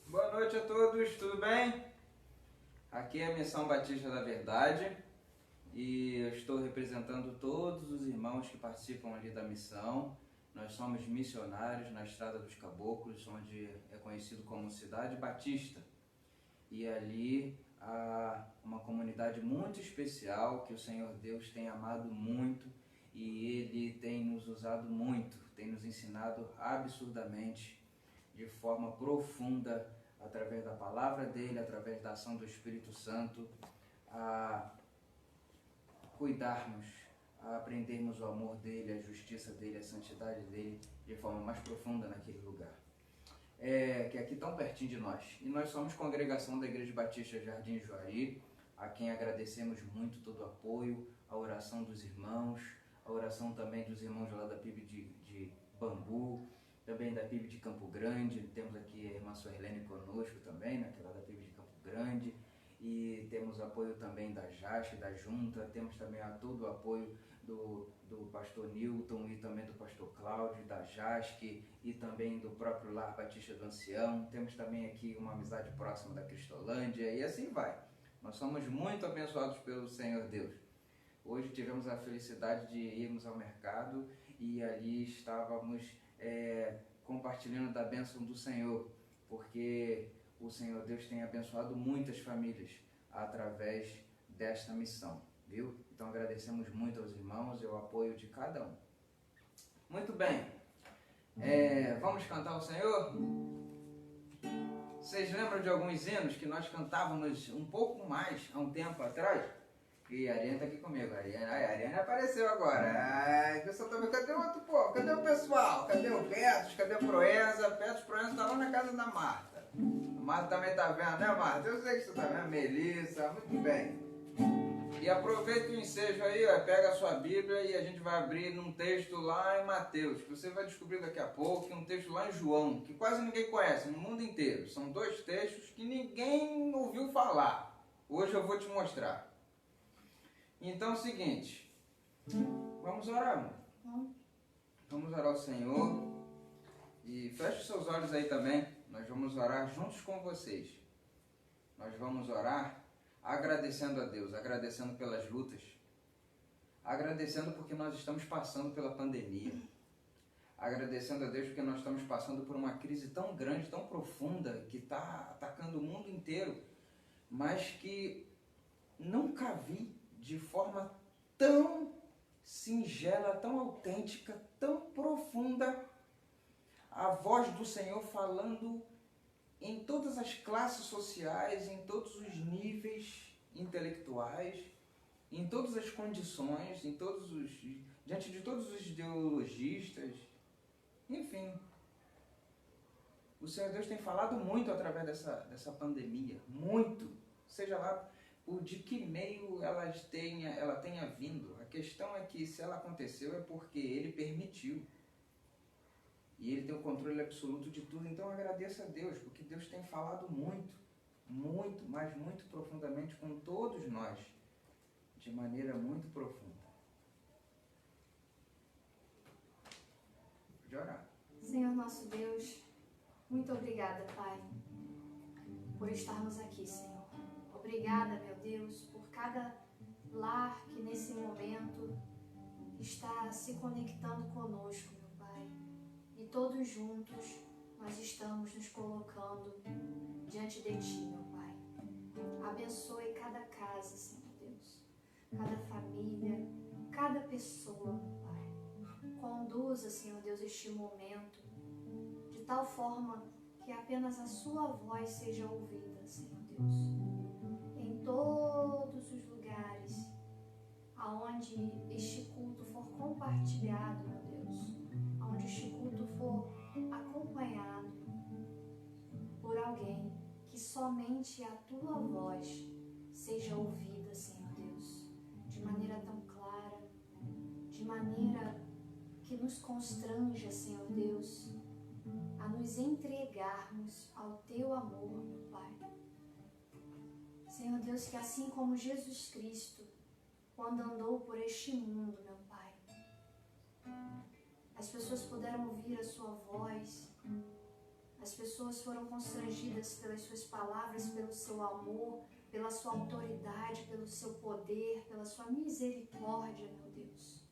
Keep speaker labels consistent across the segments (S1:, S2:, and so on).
S1: Boa noite a todos, tudo bem? Aqui é a Missão Batista da Verdade e eu estou representando todos os irmãos que participam ali da missão. Nós somos missionários na Estrada dos Caboclos, onde é conhecido como Cidade Batista. E ali há uma comunidade muito especial que o Senhor Deus tem amado muito e Ele tem nos usado muito, tem nos ensinado absurdamente, de forma profunda, através da palavra dele, através da ação do Espírito Santo, a cuidarmos, a aprendermos o amor dele, a justiça dele, a santidade dele, de forma mais profunda naquele lugar. Que é aqui tão pertinho de nós. E nós somos congregação da Igreja Batista Jardim Juari, a quem agradecemos muito todo o apoio, a oração dos irmãos, a oração também dos irmãos lá da PIB de Bangu, também da PIB de Campo Grande. Temos aqui a irmã Suerlene conosco também, naquela da PIB de Campo Grande, e temos apoio também da JASC, da Junta, temos também todo o apoio do pastor Newton e também do pastor Cláudio, da JASC e também do próprio Lar Batista do Ancião. Temos também aqui uma amizade próxima da Cristolândia e assim vai. Nós somos muito abençoados pelo Senhor Deus. Hoje tivemos a felicidade de irmos ao mercado e ali estávamos compartilhando da bênção do Senhor, porque o Senhor Deus tem abençoado muitas famílias através desta missão, viu? Então agradecemos muito aos irmãos e ao apoio de cada um. Muito bem, vamos cantar ao Senhor? Vocês lembram de alguns hinos que nós cantávamos um pouco mais há um tempo atrás? E a Ariane está aqui comigo. A Ariane apareceu agora. O pessoal tá vendo, cadê o outro povo? Cadê o pessoal? Cadê o Petros? Cadê a Proença? Petros Proença está lá na casa da Marta. A Marta também está vendo, né, Marta? Eu sei que você está vendo. Melissa, muito bem. E aproveita o ensejo aí, pega a sua Bíblia e a gente vai abrir num texto lá em Mateus, que você vai descobrir daqui a pouco, um texto lá em João, que quase ninguém conhece no mundo inteiro. São dois textos que ninguém ouviu falar. Hoje eu vou te mostrar. Então é o seguinte, vamos orar, amor? Vamos orar ao Senhor e feche os seus olhos aí também. Nós vamos orar juntos com vocês. Nós vamos orar agradecendo a Deus, agradecendo pelas lutas, agradecendo porque nós estamos passando pela pandemia, agradecendo a Deus porque nós estamos passando por uma crise tão grande, tão profunda, que está atacando o mundo inteiro, mas que nunca vi de forma tão singela, tão autêntica, tão profunda, a voz do Senhor falando em todas as classes sociais, em todos os níveis intelectuais, em todas as condições, diante de todos os ideologistas, enfim. O Senhor Deus tem falado muito através dessa pandemia, muito, seja lá de que meio ela tenha vindo. A questão é que se ela aconteceu é porque Ele permitiu. E Ele tem o controle absoluto de tudo. Então agradeça a Deus, porque Deus tem falado muito, muito, mas muito profundamente com todos nós, de maneira muito profunda. Pode orar.
S2: Senhor nosso Deus, muito obrigada, Pai, por estarmos aqui, Senhor. Obrigada, meu Deus, por cada lar que nesse momento está se conectando conosco, meu Pai. E todos juntos nós estamos nos colocando diante de Ti, meu Pai. Abençoe cada casa, Senhor Deus. cada família, cada pessoa, meu Pai. Conduza, Senhor Deus, este momento de tal forma que apenas a sua voz seja ouvida, Senhor Deus, em todos os lugares aonde este culto for compartilhado, meu Deus, aonde este culto for acompanhado por alguém, que somente a tua voz seja ouvida, Senhor Deus, de maneira tão clara, de maneira que nos constranja, Senhor Deus, a nos entregarmos ao teu amor, meu Pai. Senhor Deus, que assim como Jesus Cristo, quando andou por este mundo, meu Pai, as pessoas puderam ouvir a sua voz, as pessoas foram constrangidas pelas suas palavras, pelo seu amor, pela sua autoridade, pelo seu poder, pela sua misericórdia, meu Deus,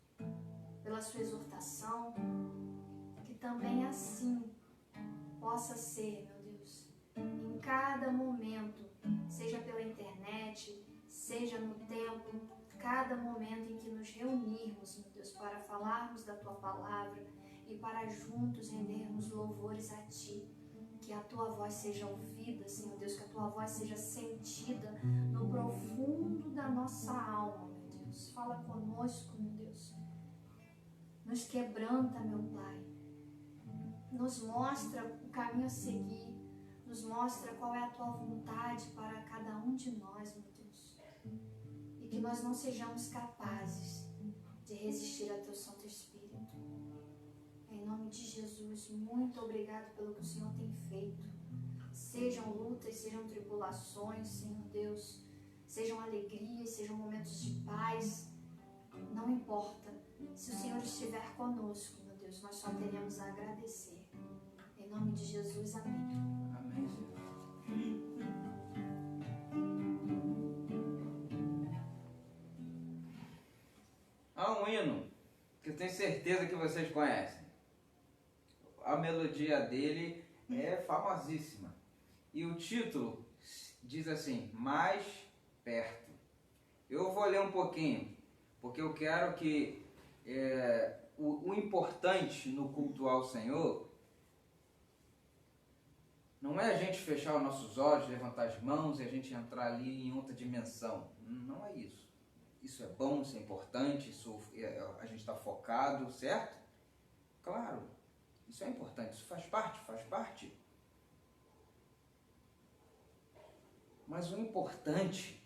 S2: pela sua exortação, que também assim possa ser, meu Deus, em cada momento, seja pela internet, seja no templo, cada momento em que nos reunirmos, meu Deus, para falarmos da tua palavra e para juntos rendermos louvores a ti. Que a tua voz seja ouvida, Senhor Deus, que a tua voz seja sentida no profundo da nossa alma, meu Deus. Fala conosco, meu Deus. Nos quebranta, meu Pai. Nos mostra o caminho a seguir. Nos mostra qual é a tua vontade para cada um de nós, meu Deus. E que nós não sejamos capazes de resistir a teu Santo Espírito. Em nome de Jesus, muito obrigado pelo que o Senhor tem feito. Sejam lutas, sejam tribulações, Senhor Deus, sejam alegrias, sejam momentos de paz, não importa. Se o Senhor estiver conosco, meu Deus, nós só teremos a agradecer. Em nome de Jesus, amém.
S1: Amém, Jesus. Há um hino que eu tenho certeza que vocês conhecem. A melodia dele é famosíssima. E o título diz assim, Mais Perto. Eu vou ler um pouquinho, porque eu quero que o importante no culto ao Senhor não é a gente fechar os nossos olhos, levantar as mãos e a gente entrar ali em outra dimensão. Não é isso. Isso é bom, isso é importante, a gente está focado, certo? Claro, isso é importante, isso faz parte. Mas o importante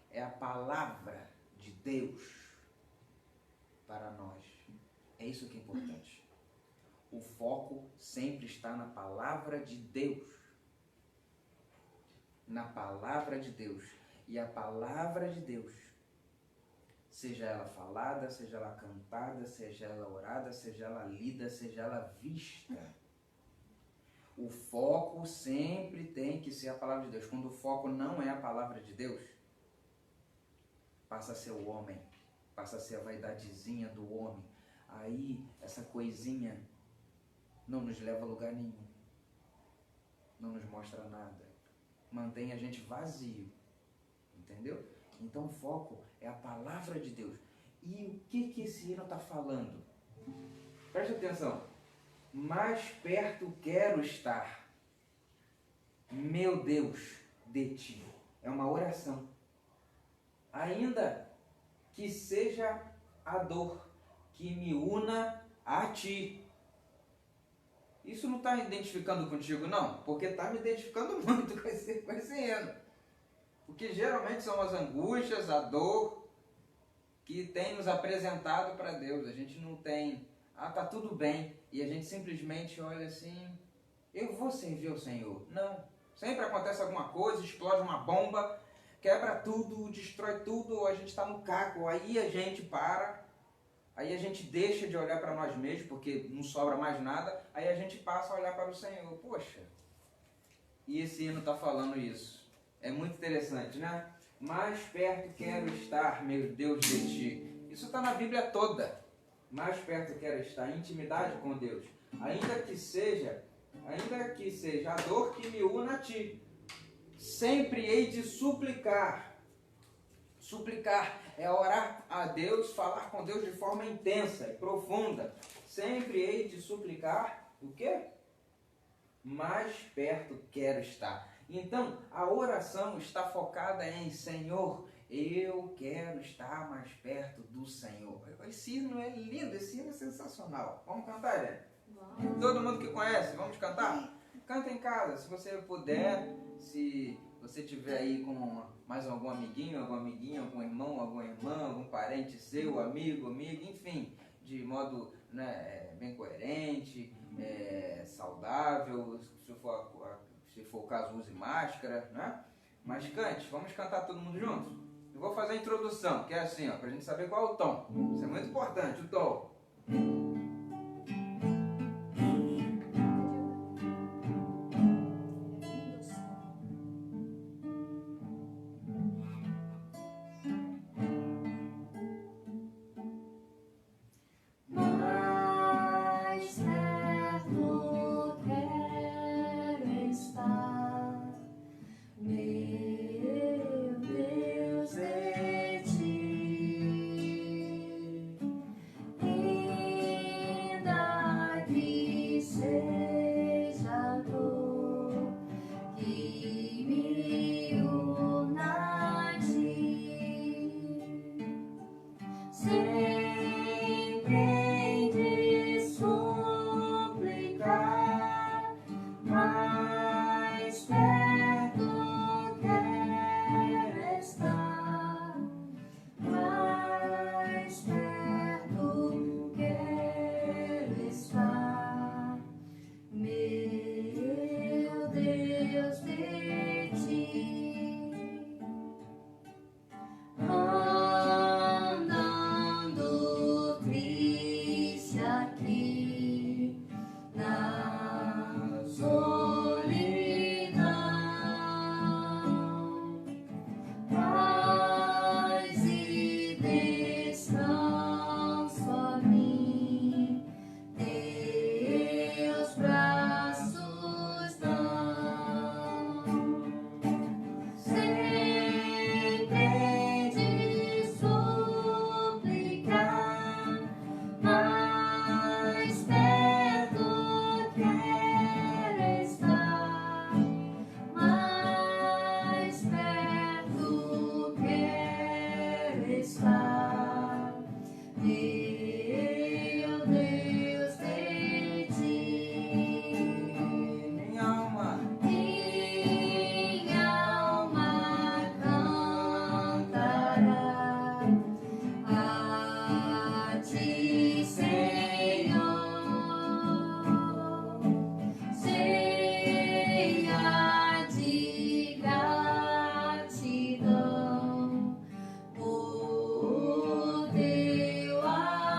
S1: é a palavra de Deus para nós. É isso que é importante. O foco sempre está na palavra de Deus. Na palavra de Deus. E a palavra de Deus, seja ela falada, seja ela cantada, seja ela orada, seja ela lida, seja ela vista, o foco sempre tem que ser a palavra de Deus. Quando o foco não é a palavra de Deus, passa a ser o homem, passa a ser a vaidadezinha do homem. Aí essa coisinha não nos leva a lugar nenhum, não nos mostra nada, mantém a gente vazio, entendeu? Então o foco é a palavra de Deus. E o que esse hino está falando? Preste atenção. Mais perto quero estar, meu Deus, de ti. É uma oração. Ainda que seja a dor que me una a ti. Isso não está me identificando contigo, não? Porque está me identificando muito com esse hino. Porque geralmente são as angústias, a dor que tem nos apresentado para Deus. A gente não tem, tá tudo bem. E a gente simplesmente olha assim, eu vou servir o Senhor. Não. Sempre acontece alguma coisa, explode uma bomba, quebra tudo, destrói tudo, a gente está no caco. Aí a gente para, aí a gente deixa de olhar para nós mesmos, porque não sobra mais nada. Aí a gente passa a olhar para o Senhor. Poxa, e esse hino está falando isso. É muito interessante, né? Mais perto quero estar, meu Deus, de ti. Isso está na Bíblia toda. Mais perto quero estar, intimidade com Deus. Ainda que seja a dor que me una a ti. Sempre hei de suplicar Suplicar é orar a Deus, falar com Deus de forma intensa e profunda. Sempre hei de suplicar o quê? Mais perto quero estar. Então, a oração está focada em Senhor, eu quero estar mais perto do Senhor. Esse hino é lindo, esse hino é sensacional. Vamos cantar, Helene?
S2: Vamos.
S1: Todo mundo que conhece, vamos cantar? Canta em casa, se você puder, se você tiver aí com mais algum amiguinho, alguma amiguinha, algum irmão, alguma irmã, algum parente seu, amigo, amiga, enfim, de modo, né, bem coerente, saudável, se for o caso, use máscara, né? Mas cante, vamos cantar todo mundo juntos? Eu vou fazer a introdução, que é assim, ó, pra gente saber qual é o tom. Isso é muito importante, o tom.
S2: Mais perto quero estar, meu Deus, de ti. Ainda que seja dor que me una a ti, sempre hei de suplicar, mais perto quero estar, mais perto quero estar, meu Deus, de ti. Andando triste aqui na solidão, paz e descanso a mim, teus braços dão. Sempre hei de suplicar, mais perto quero estar, mais perto quero estar, meu Deus, de ti.
S1: Minha alma,
S2: Minha alma cantará a ti, Senhor, cheia de gratidão por teu amor.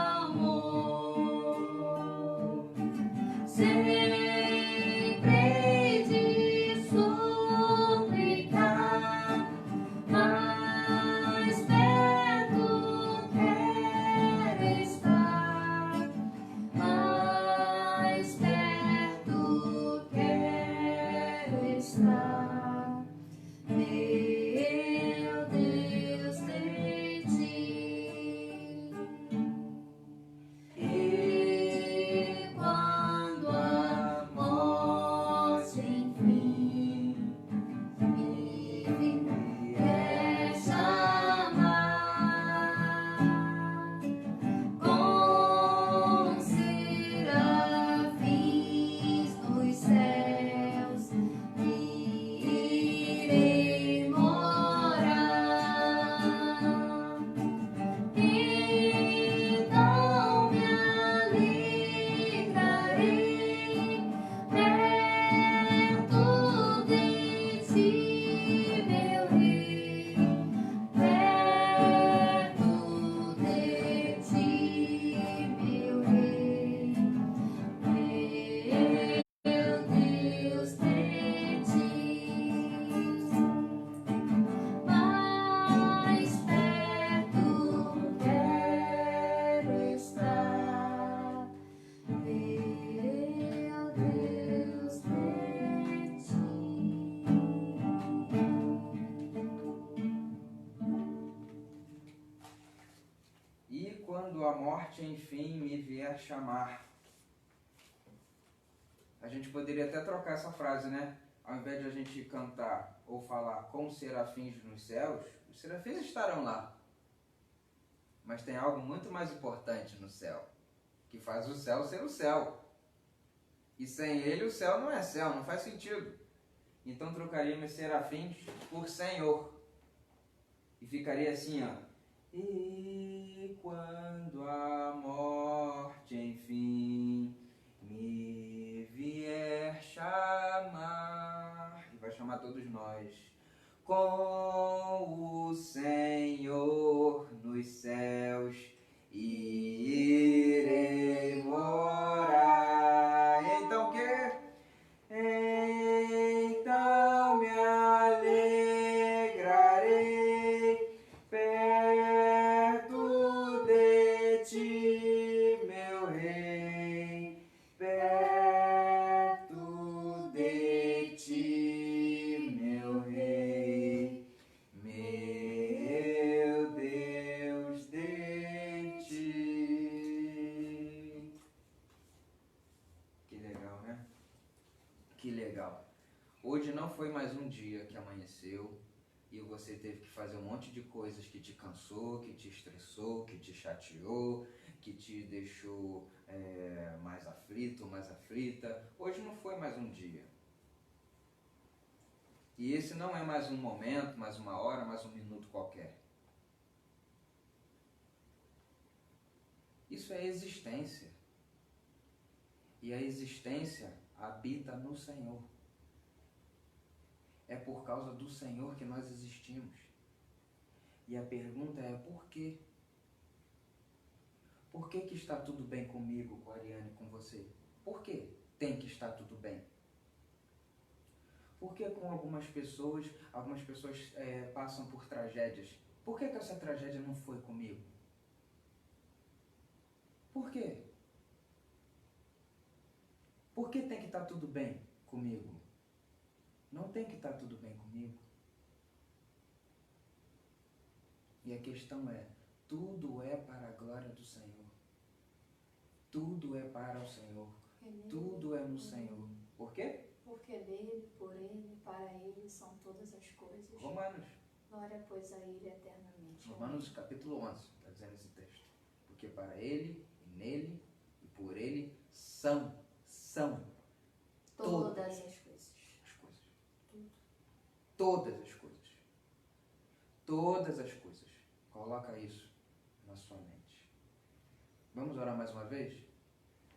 S1: quando a morte enfim me vier chamar. A gente poderia até trocar essa frase, né? Ao invés de a gente cantar ou falar com serafins nos céus, os serafins estarão lá. Mas tem algo muito mais importante no céu, que faz o céu ser o céu. E sem ele o céu não é céu, não faz sentido. Então trocaríamos serafins por Senhor. E ficaria assim, ó. E quando a morte enfim me vier chamar, e vai chamar todos nós, com o Senhor nos céus, irei morar. Então o quê? Então me alegrarei perto de ti, meu rei, perto de ti, meu rei, meu Deus, de ti. Que legal, né? Que legal. Hoje não foi mais um dia que amanheceu e você teve que fazer um monte de coisas que te cansou, que te estressou, que te chateou, que te deixou mais aflito, mais aflita. Hoje não foi mais um dia. E esse não é mais um momento, mais uma hora, mais um minuto qualquer. Isso é existência. E a existência habita no Senhor. É por causa do Senhor que nós existimos. E a pergunta é por quê? Por que que está tudo bem comigo, com a Ariane, com você? Por que tem que estar tudo bem? Por que com algumas pessoas passam por tragédias? Por que que essa tragédia não foi comigo? Por quê? Por que tem que estar tudo bem comigo? Não tem que estar tudo bem comigo. E a questão é, tudo é para a glória do Senhor. Tudo é para o Senhor. Tudo é no Senhor. Por quê?
S2: Porque dele, por ele, para ele são todas as coisas.
S1: Romanos.
S2: Glória, pois, a ele eternamente.
S1: Romanos capítulo 11, está dizendo esse texto. Porque para ele, e nele, e por ele, são
S2: Todas as coisas.
S1: Todas as coisas. Todas as coisas. Coloca isso na sua mente. Vamos orar mais uma vez?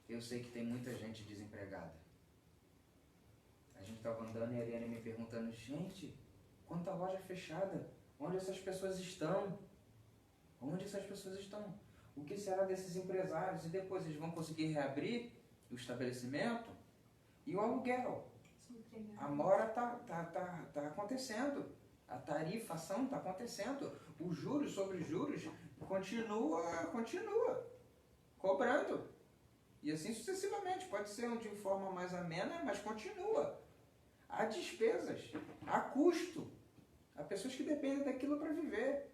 S1: Eu sei que tem muita gente desempregada. A gente estava andando e a Ariane me perguntando, gente, quanta loja fechada? Onde essas pessoas estão? Onde essas pessoas estão? O que será desses empresários? E depois eles vão conseguir reabrir o estabelecimento? E o aluguel? A mora tá acontecendo. A tarifação está acontecendo. Os juros sobre juros continua cobrando. E assim sucessivamente. Pode ser de forma mais amena, mas continua. Há despesas, há custo. Há pessoas que dependem daquilo para viver.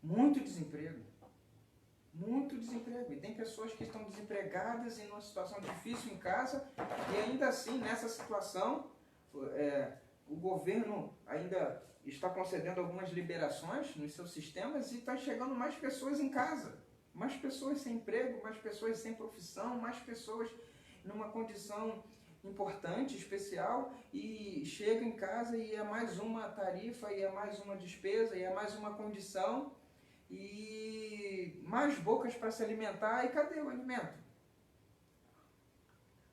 S1: Muito desemprego. Muito desemprego. E tem pessoas que estão desempregadas em uma situação difícil em casa e ainda assim, nessa situação, o governo ainda está concedendo algumas liberações nos seus sistemas e está chegando mais pessoas em casa. Mais pessoas sem emprego, mais pessoas sem profissão, mais pessoas numa condição importante, especial, e chega em casa e é mais uma tarifa, e é mais uma despesa, e é mais uma condição, e mais bocas para se alimentar, e cadê o alimento?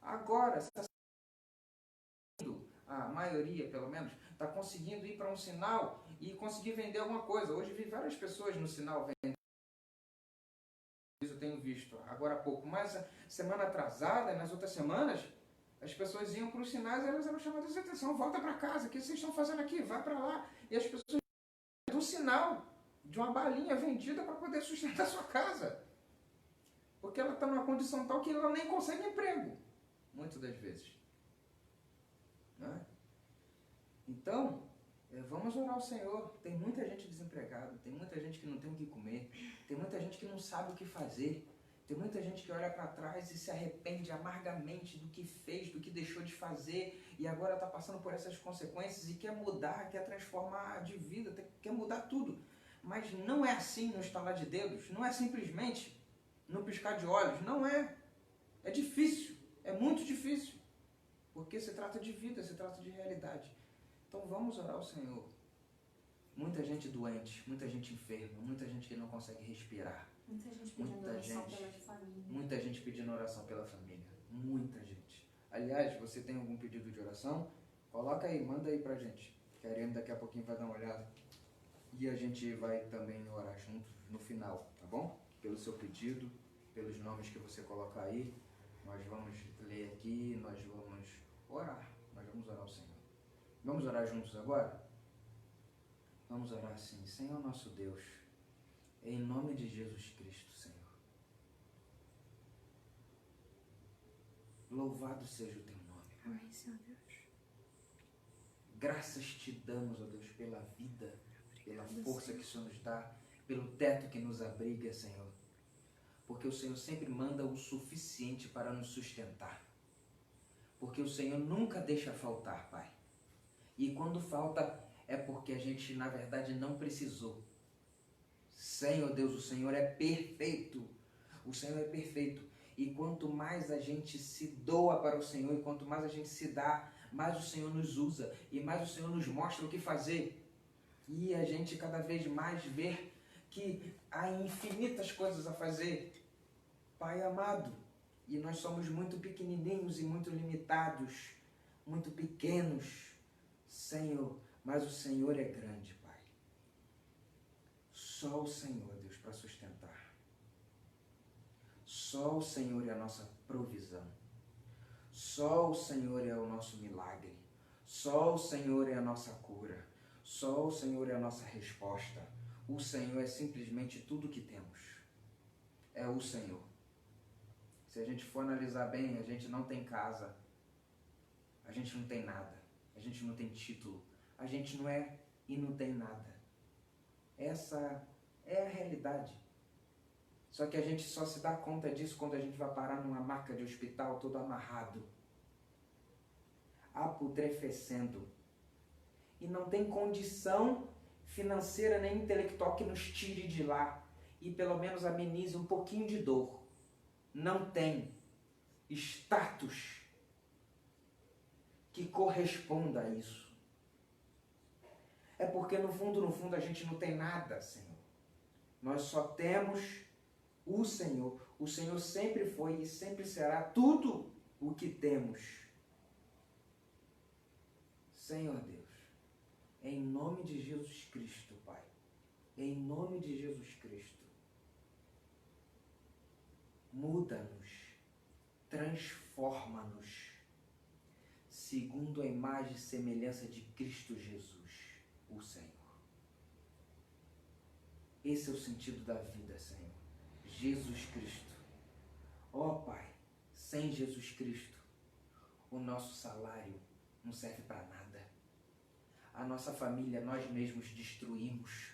S1: Agora, a maioria, pelo menos, está conseguindo ir para um sinal e conseguir vender alguma coisa. Hoje vi várias pessoas no sinal vendendo. Eu tenho visto agora há pouco, mas semana atrasada, nas outras semanas, as pessoas iam para os sinais e elas eram chamadas de atenção, volta para casa, o que vocês estão fazendo aqui? Vai para lá. E as pessoas do sinal, de uma balinha vendida para poder sustentar a sua casa. Porque ela está numa condição tal que ela nem consegue emprego, muitas das vezes. Né? Então, Vamos orar ao Senhor. Tem muita gente desempregada, tem muita gente que não tem o que comer, tem muita gente que não sabe o que fazer, tem muita gente que olha para trás e se arrepende amargamente do que fez, do que deixou de fazer e agora está passando por essas consequências e quer mudar, quer transformar de vida, quer mudar tudo. Mas não é assim no estalar de dedos, não é simplesmente no piscar de olhos, não é. É difícil, é muito difícil, porque se trata de vida, se trata de realidade. Então vamos orar ao Senhor. Muita gente doente, muita gente enferma, muita gente que não consegue respirar.
S2: Muita gente pedindo oração pela família.
S1: Muita gente pedindo oração pela família. Muita gente. Aliás, você tem algum pedido de oração? Coloca aí, manda aí pra gente. Que a Ariane daqui a pouquinho vai dar uma olhada. E a gente vai também orar juntos no final, tá bom? Pelo seu pedido, pelos nomes que você colocar aí. Nós vamos ler aqui, nós vamos orar. Nós vamos orar ao Senhor. Vamos orar juntos agora? Vamos orar assim. Senhor nosso Deus, em nome de Jesus Cristo, Senhor. Louvado seja o teu nome.
S2: Amém, Senhor Deus.
S1: Graças te damos, ó Deus, pela vida, pela força que o Senhor nos dá, pelo teto que nos abriga, Senhor. Porque o Senhor sempre manda o suficiente para nos sustentar. Porque o Senhor nunca deixa faltar, Pai. E quando falta, é porque a gente, na verdade, não precisou. Senhor Deus, o Senhor é perfeito. O Senhor é perfeito. E quanto mais a gente se doa para o Senhor, e quanto mais a gente se dá, mais o Senhor nos usa. E mais o Senhor nos mostra o que fazer. E a gente cada vez mais vê que há infinitas coisas a fazer. Pai amado, e nós somos muito pequenininhos e muito limitados, muito pequenos, Senhor, mas o Senhor é grande, Pai. Só o Senhor, Deus, para sustentar. Só o Senhor é a nossa provisão. Só o Senhor é o nosso milagre. Só o Senhor é a nossa cura. Só o Senhor é a nossa resposta. O Senhor é simplesmente tudo que temos. É o Senhor. Se a gente for analisar bem, a gente não tem casa. A gente não tem nada. A gente não tem título. A gente não é e não tem nada. Essa é a realidade. Só que a gente só se dá conta disso quando a gente vai parar numa maca de hospital todo amarrado, apodrecendo. E não tem condição financeira nem intelectual que nos tire de lá e pelo menos amenize um pouquinho de dor. Não tem status que corresponda a isso. É porque no fundo a gente não tem nada, Senhor. Nós só temos o Senhor. O Senhor sempre foi e sempre será tudo o que temos. Senhor Deus, em nome de Jesus Cristo, Pai, em nome de Jesus Cristo, muda-nos, transforma-nos, segundo a imagem e semelhança de Cristo Jesus, o Senhor. Esse é o sentido da vida, Senhor. Jesus Cristo. Ó Pai, sem Jesus Cristo, o nosso salário não serve para nada. A nossa família nós mesmos destruímos.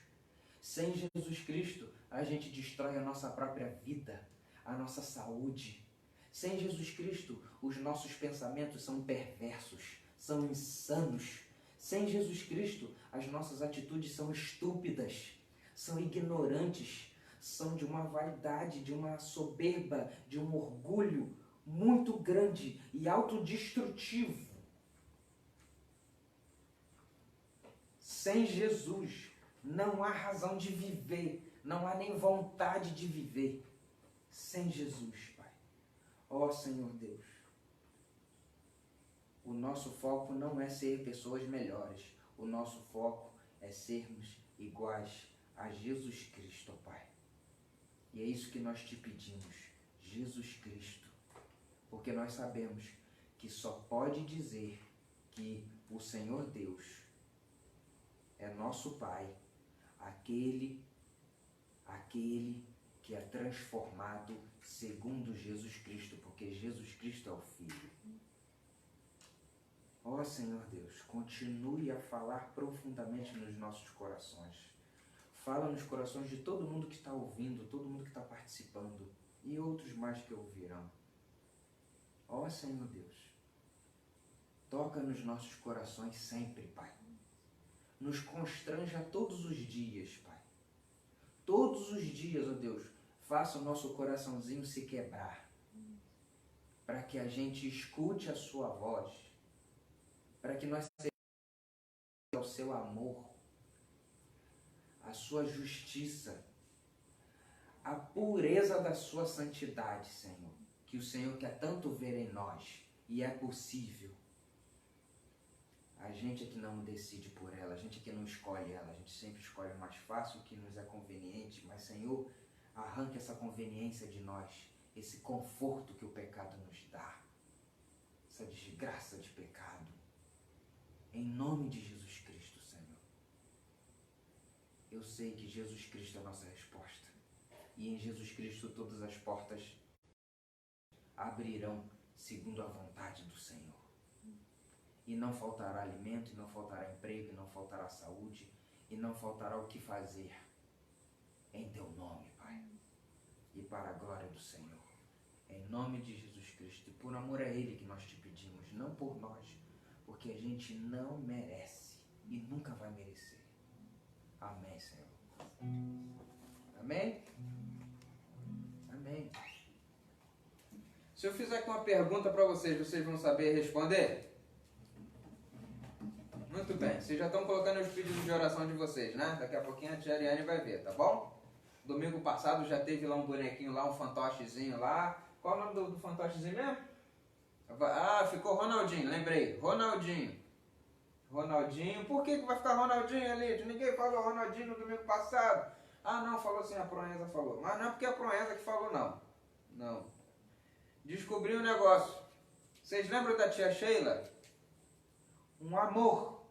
S1: Sem Jesus Cristo, a gente destrói a nossa própria vida, a nossa saúde. Sem Jesus Cristo, os nossos pensamentos são perversos, são insanos. Sem Jesus Cristo, as nossas atitudes são estúpidas, são ignorantes, são de uma vaidade, de uma soberba, de um orgulho muito grande e autodestrutivo. Sem Jesus, não há razão de viver, não há nem vontade de viver. Sem Jesus, Pai. Ó Senhor Deus, o nosso foco não é ser pessoas melhores, o nosso foco é sermos iguais a Jesus Cristo, Pai. E é isso que nós te pedimos, Jesus Cristo, porque nós sabemos que só pode dizer que o Senhor Deus é nosso Pai, aquele que é transformado segundo Jesus Cristo, porque Jesus Cristo é o Filho. Ó Senhor Deus, continue a falar profundamente nos nossos corações. Fala nos corações de todo mundo que está ouvindo, todo mundo que está participando e outros mais que ouvirão. Ó Senhor Deus, toca nos nossos corações sempre, Pai. Nos constranja todos os dias, Pai. Todos os dias, ó Deus, faça o nosso coraçãozinho se quebrar, para que a gente escute a sua voz, para que nós sejamos ao seu amor, a sua justiça, a pureza da sua santidade, Senhor, que o Senhor quer tanto ver em nós, e é possível. A gente é que não decide por ela, a gente é que não escolhe ela, a gente sempre escolhe o mais fácil, o que nos é conveniente, mas Senhor, arranque essa conveniência de nós, esse conforto que o pecado nos dá, essa desgraça de pecado, em nome de Jesus Cristo, Senhor. Eu sei que Jesus Cristo é a nossa resposta, e em Jesus Cristo todas as portas abrirão segundo a vontade do Senhor. E não faltará alimento, e não faltará emprego, e não faltará saúde, e não faltará o que fazer em teu nome, Pai. E para a glória do Senhor. Em nome de Jesus Cristo. E por amor a Ele que nós te pedimos, não por nós, porque a gente não merece e nunca vai merecer. Amém, Senhor. Amém? Amém. Se eu fizer aqui uma pergunta para vocês, vocês vão saber responder? Muito bem, vocês já estão colocando os pedidos de oração de vocês, né? Daqui a pouquinho a tia Ariane vai ver, tá bom? Domingo passado já teve lá um bonequinho lá, um fantochezinho lá. Qual é o nome do fantochezinho mesmo? Ah, ficou Ronaldinho, lembrei. Ronaldinho. Ronaldinho. Por que vai ficar Ronaldinho ali? Ninguém falou Ronaldinho no domingo passado. Ah, não, falou sim, a Proenza falou. Mas não é porque é a Proenza que falou, não. Não. Descobri um negócio. Vocês lembram da tia Sheila? Um amor,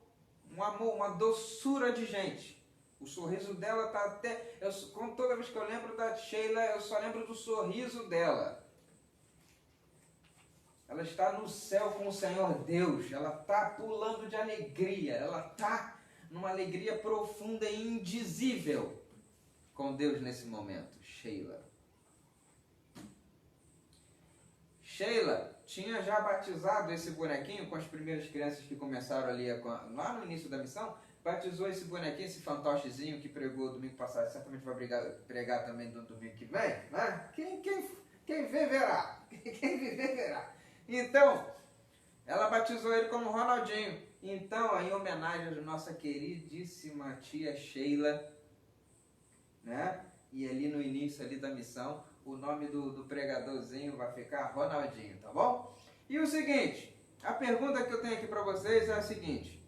S1: uma doçura de gente. O sorriso dela tá até... toda vez que eu lembro da Sheila, eu só lembro do sorriso dela. Ela está no céu com o Senhor Deus. Ela está pulando de alegria. Ela está numa alegria profunda e indizível com Deus nesse momento. Sheila. Sheila tinha já batizado esse bonequinho com as primeiras crianças que começaram ali lá no início da missão. Batizou esse bonequinho, esse fantochezinho que pregou domingo passado. Certamente vai pregar também no domingo que vem, né? Quem vê, verá. Quem viver, verá. Então, ela batizou ele como Ronaldinho. Então, em homenagem à nossa queridíssima tia Sheila, né? E ali no início ali da missão, o nome do pregadorzinho vai ficar Ronaldinho, tá bom? E o seguinte, a pergunta que eu tenho aqui para vocês é a seguinte: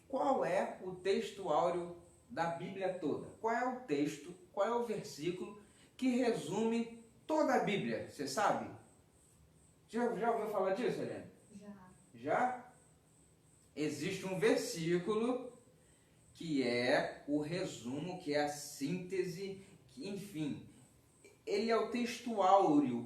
S1: qual é o texto áureo da Bíblia toda? Qual é o texto, qual é o versículo que resume toda a Bíblia? Você sabe? Já ouviu falar disso, Helena? Já? Existe um versículo que é o resumo, que é a síntese, que, enfim, ele é o texto áureo. O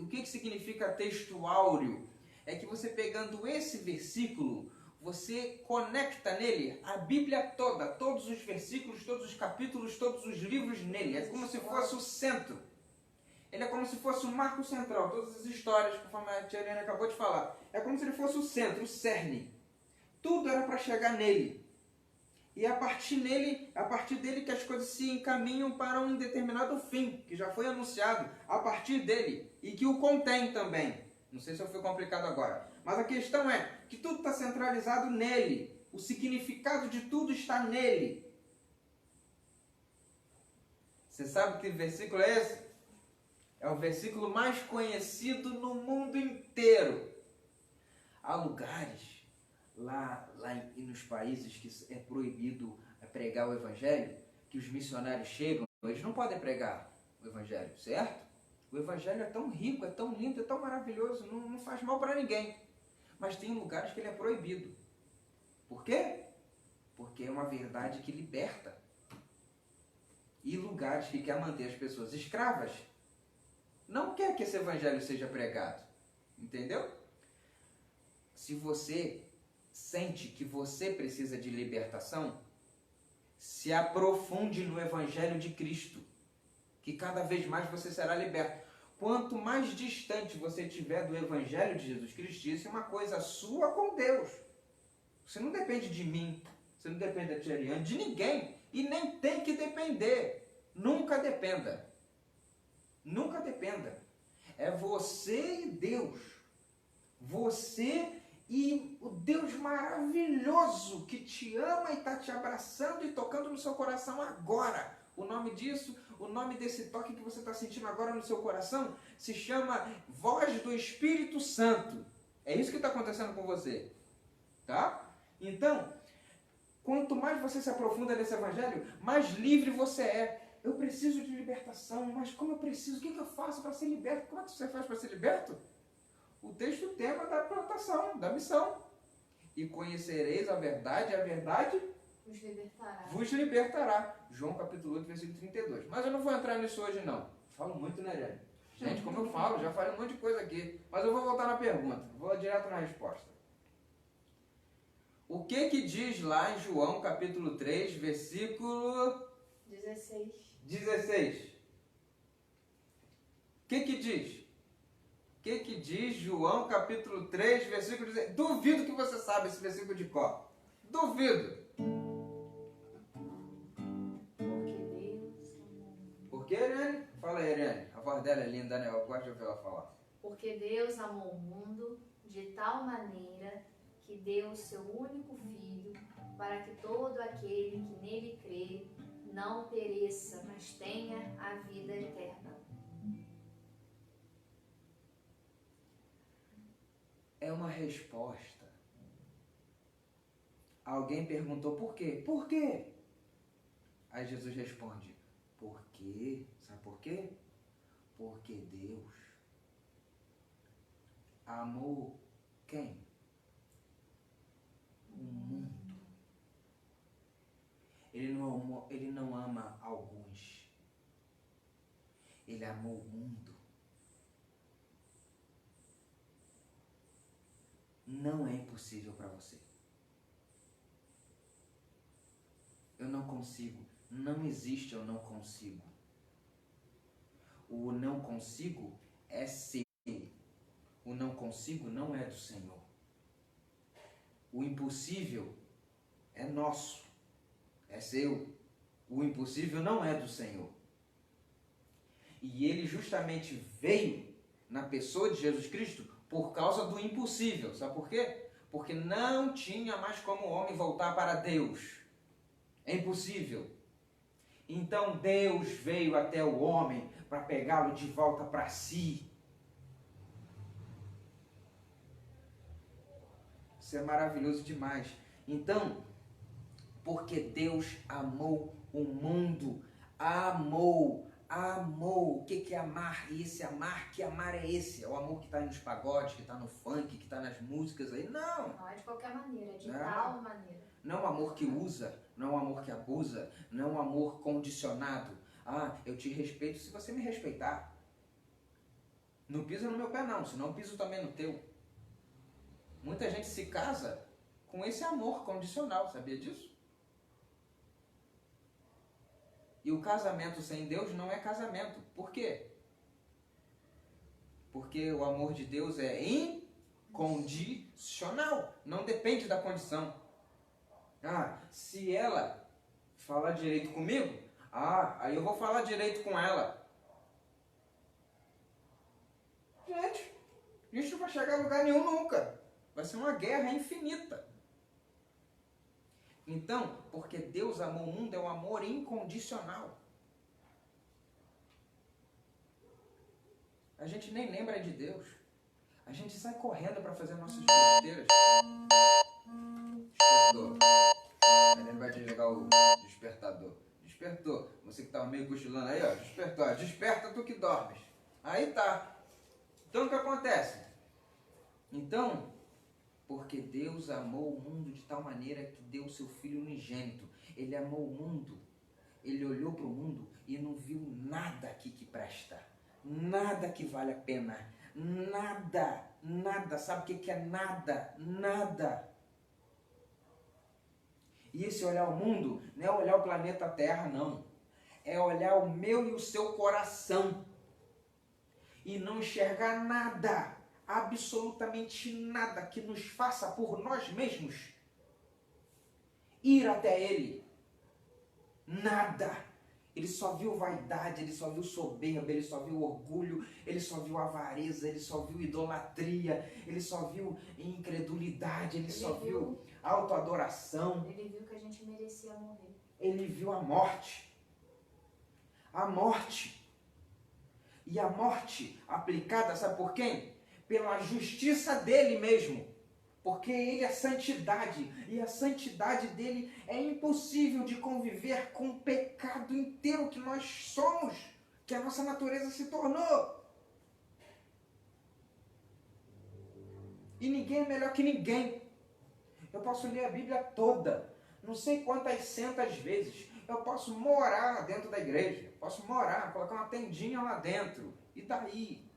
S1: que significa texto áureo? É que você pegando esse versículo, você conecta nele a Bíblia toda, todos os versículos, todos os capítulos, todos os livros nele. É como se fosse o centro. Ele é como se fosse o marco central, todas as histórias, conforme a tia Helena acabou de falar. É como se ele fosse o centro, o cerne. Tudo era para chegar nele. E é a partir dele que as coisas se encaminham para um determinado fim, que já foi anunciado a partir dele, e que o contém também. Não sei se eu fui complicado agora. Mas a questão é que tudo está centralizado nele. O significado de tudo está nele. Você sabe que versículo é esse? É o versículo mais conhecido no mundo inteiro. Há lugares lá nos países que é proibido pregar o Evangelho, que os missionários chegam, eles não podem pregar o Evangelho, certo? O Evangelho é tão rico, é tão lindo, é tão maravilhoso, não faz mal para ninguém. Mas tem lugares que ele é proibido. Por quê? Porque é uma verdade que liberta. E lugares que quer manter as pessoas escravas, não quer que esse Evangelho seja pregado. Entendeu? se você sente que você precisa de libertação, se aprofunde no Evangelho de Cristo, que cada vez mais você será liberto. Quanto mais distante você estiver do Evangelho de Jesus Cristo, isso é uma coisa sua com Deus. Você não depende de mim, você não depende da tia Ariane, de ninguém, e nem tem que depender. Nunca dependa. Nunca dependa. É você e Deus. Você e o Deus maravilhoso que te ama e está te abraçando e tocando no seu coração agora. O nome disso, o nome desse toque que você está sentindo agora no seu coração se chama voz do Espírito Santo. É isso que está acontecendo com você. Tá? Então, quanto mais você se aprofunda nesse evangelho, mais livre você é. Eu preciso de libertação, mas como eu preciso? O que eu faço para ser liberto? Como é que você faz para ser liberto? O texto tema da plantação, da missão. E conhecereis a verdade vos libertará. João capítulo 8, versículo 32. Mas eu não vou entrar nisso hoje não. Falo muito, né, Ariane? Gente, como eu falo, já falei um monte de coisa aqui. Mas eu vou voltar na pergunta. Vou direto na resposta. O que diz lá em João capítulo 3, versículo 16? O que diz? O que diz João capítulo 3, versículo 16? Duvido que você sabe esse versículo de cor. Duvido. Por que, Irene? Fala aí, Irene. A voz dela é linda, né? Eu gosto de ouvir ela falar.
S2: Porque Deus amou o mundo de tal maneira que deu o seu único Filho, para que todo aquele que nele crê não pereça, mas tenha a vida eterna.
S1: É uma resposta. Alguém perguntou por quê? Por quê? Aí Jesus responde, por quê? Sabe por quê? Porque Deus amou quem? O mundo. Ele não ama alguns. Ele amou o mundo. Não é impossível para você. Eu não consigo. Não existe eu não consigo. O não consigo é seu. O não consigo não é do Senhor. O impossível é nosso. É seu. O impossível não é do Senhor. E ele justamente veio na pessoa de Jesus Cristo por causa do impossível. Sabe por quê? Porque não tinha mais como o homem voltar para Deus. É impossível. Então Deus veio até o homem para pegá-lo de volta para si. Isso é maravilhoso demais. Então, porque Deus amou o mundo. Amou. O que é amar? E esse amar, que amar é esse? É o amor que está nos pagodes, que está no funk, que está nas músicas aí? Não.
S2: Não é de qualquer maneira, é de tal maneira.
S1: Não é um amor que usa, não é um amor que abusa, não é um amor condicionado. Ah, eu te respeito se você me respeitar. Não pisa no meu pé não, senão eu piso também no teu. Muita gente se casa com esse amor condicional, sabia disso? E o casamento sem Deus não é casamento. Por quê? Porque o amor de Deus é incondicional. Não depende da condição. Ah, se ela falar direito comigo, aí eu vou falar direito com ela. Gente, isso não vai chegar a lugar nenhum nunca. Vai ser uma guerra infinita. Então, porque Deus amou o mundo, é um amor incondicional. A gente nem lembra de Deus. A gente sai correndo para fazer nossas besteiras. Despertou. Ele vai desligar o despertador. Despertou. Você que estava meio cochilando aí, ó. Despertou. Desperta tu que dormes. Aí tá. Então o que acontece? Então, porque Deus amou o mundo de tal maneira que deu o seu Filho unigênito. Ele amou o mundo. Ele olhou para o mundo e não viu nada aqui que presta. Nada que vale a pena. Nada, nada. Sabe o que é nada? Nada. E esse olhar o mundo não é olhar o planeta Terra, não. É olhar o meu e o seu coração. E não enxergar nada, absolutamente nada que nos faça por nós mesmos ir até Ele. Nada. Ele só viu vaidade, ele só viu soberba, ele só viu orgulho, ele só viu avareza, ele só viu idolatria, ele só viu incredulidade, ele só viu autoadoração.
S2: Ele viu que a gente merecia morrer.
S1: Ele viu a morte. A morte. E a morte aplicada, sabe por quem? Pela justiça dele mesmo. Porque ele é santidade, e a santidade dele é impossível de conviver com o pecado inteiro que nós somos, que a nossa natureza se tornou. E ninguém é melhor que ninguém. Eu posso ler a Bíblia toda, não sei quantas centas vezes. Eu posso morar lá dentro da igreja, posso morar, colocar uma tendinha lá dentro, e daí?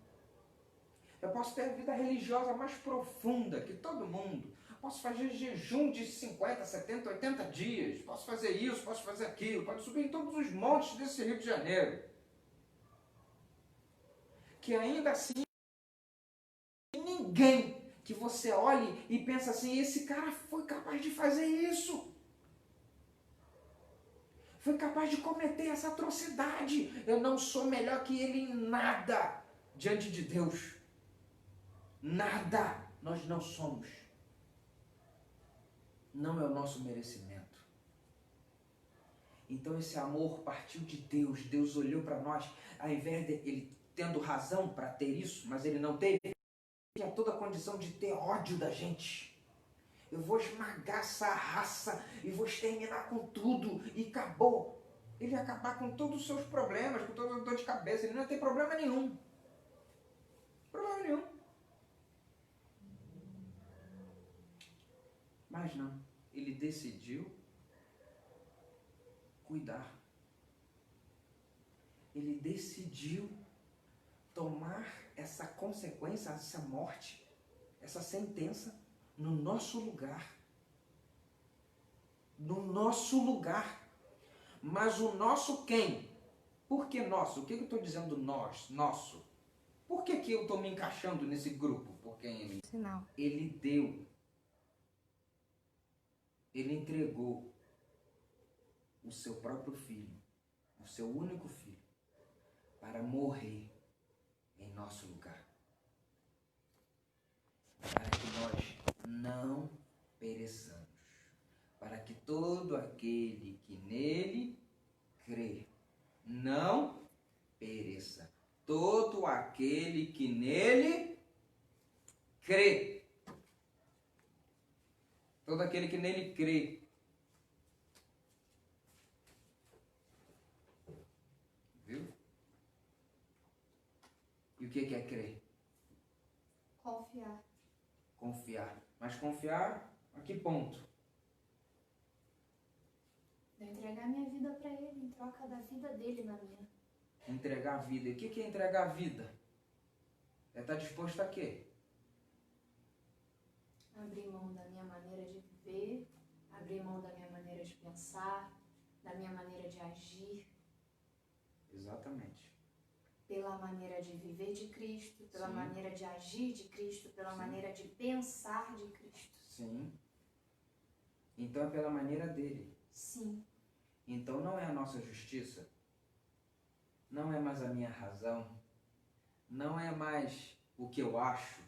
S1: Eu posso ter a vida religiosa mais profunda que todo mundo. Posso fazer jejum de 50, 70, 80 dias. Posso fazer isso, posso fazer aquilo. Posso subir em todos os montes desse Rio de Janeiro. Que ainda assim, ninguém que você olhe e pensa assim, esse cara foi capaz de fazer isso. Foi capaz de cometer essa atrocidade. Eu não sou melhor que ele em nada diante de Deus. Nada nós não somos. Não é o nosso merecimento. Então esse amor partiu de Deus. Deus olhou para nós, ao invés de ele tendo razão para ter isso, mas ele não teve, ele tinha toda a condição de ter ódio da gente. Eu vou esmagar essa raça e vou exterminar com tudo e acabou. Ele ia acabar com todos os seus problemas, com toda a dor de cabeça. Ele não tem problema nenhum. Problema nenhum. Mas não, ele decidiu cuidar. Ele decidiu tomar essa consequência, essa morte, essa sentença no nosso lugar. No nosso lugar. Mas o nosso quem? Por que nosso? O que eu estou dizendo nós? Nosso. Por que eu estou me encaixando nesse grupo? Por quem ele?
S2: Sinal.
S1: Ele deu. Ele entregou o seu próprio filho, o seu único filho, para morrer em nosso lugar. Para que nós não pereçamos. Para que todo aquele que nele crê não pereça. Todo aquele que nele crê. Todo aquele que nele crê. Viu? E o que é crer?
S2: Confiar.
S1: Confiar. Mas confiar a que ponto?
S2: De entregar minha vida para ele, em troca da vida dele na minha.
S1: Entregar a vida. E o que é entregar a vida? É estar disposto a quê?
S2: Abrir mão da minha maneira de viver, abrir mão da minha maneira de pensar, da minha maneira de agir.
S1: Exatamente.
S2: Pela maneira de viver de Cristo, pela
S1: Sim.
S2: maneira de agir de Cristo, pela
S1: Sim.
S2: maneira de pensar de Cristo.
S1: Sim. Então é pela maneira dele.
S2: Sim.
S1: Então não é a nossa justiça. Não é mais a minha razão. Não é mais o que eu acho.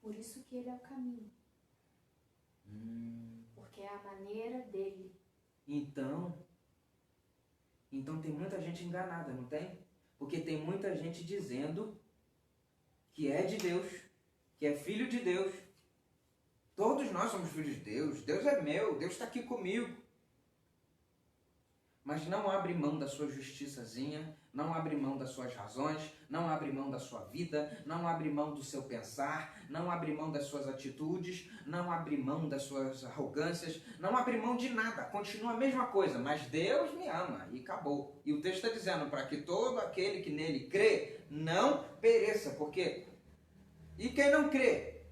S2: Por isso que ele é o caminho. Porque é a maneira dele.
S1: Então tem muita gente enganada, não tem? Porque tem muita gente dizendo que é de Deus, que é filho de Deus. Todos nós somos filhos de Deus. Deus é meu, Deus está aqui comigo. mas não abre mão da sua justiçazinha, não abre mão das suas razões, não abre mão da sua vida, não abre mão do seu pensar, não abre mão das suas atitudes, não abre mão das suas arrogâncias, não abre mão de nada, continua a mesma coisa, mas Deus me ama e acabou. E o texto está dizendo para que todo aquele que nele crê não pereça, porque e quem não crê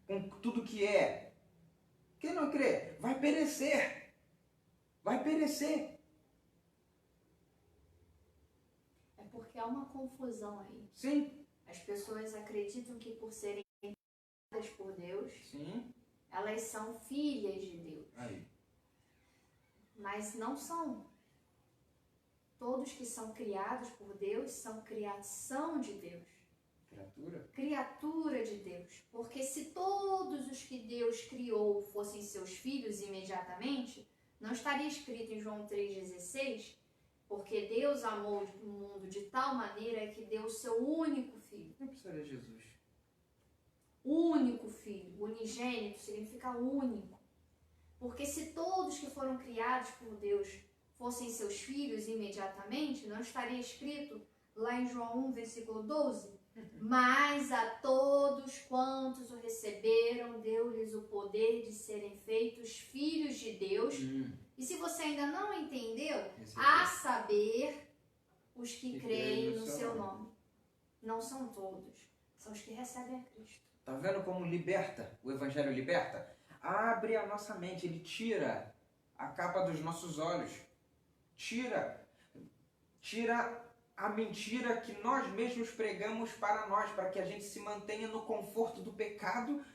S1: com tudo que é, quem não crê vai perecer, vai perecer.
S2: Porque há uma confusão aí.
S1: Sim.
S2: As pessoas acreditam que por serem criadas por Deus,
S1: Sim.
S2: Elas são filhas de Deus.
S1: Aí.
S2: Mas não são. Todos que são criados por Deus são criação de Deus.
S1: Criatura?
S2: Criatura de Deus. Porque se todos os que Deus criou fossem seus filhos imediatamente, não estaria escrito em João 3,16, porque Deus amou o mundo de tal maneira que deu o seu único filho.
S1: Não precisaria de Jesus.
S2: Único filho, unigênito, significa único. Porque se todos que foram criados por Deus fossem seus filhos imediatamente, não estaria escrito lá em João 1, versículo 12? Mas a todos quantos o receberam, deu-lhes o poder de serem feitos filhos de Deus. E se você ainda não entendeu, a saber, os que creem no seu nome. Não são todos, são os que recebem a Cristo.
S1: Tá vendo como liberta? O Evangelho liberta? Abre a nossa mente, ele tira a capa dos nossos olhos. Tira a mentira que nós mesmos pregamos para nós, para que a gente se mantenha no conforto do pecado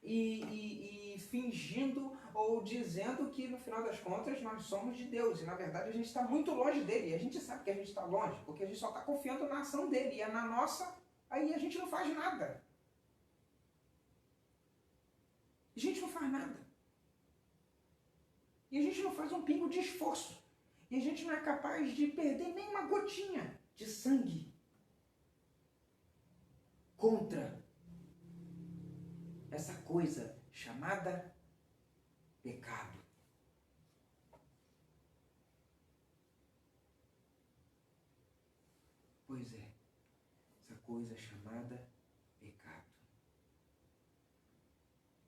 S1: e fingindo ou dizendo que no final das contas nós somos de Deus. E na verdade a gente está muito longe dele. E a gente sabe que a gente está longe, porque a gente só está confiando na ação dele. E é na nossa, aí a gente não faz nada. A gente não faz nada. E a gente não faz um pingo de esforço. E a gente não é capaz de perder nem uma gotinha de sangue contra essa coisa chamada pecado. Pois é, essa coisa chamada pecado.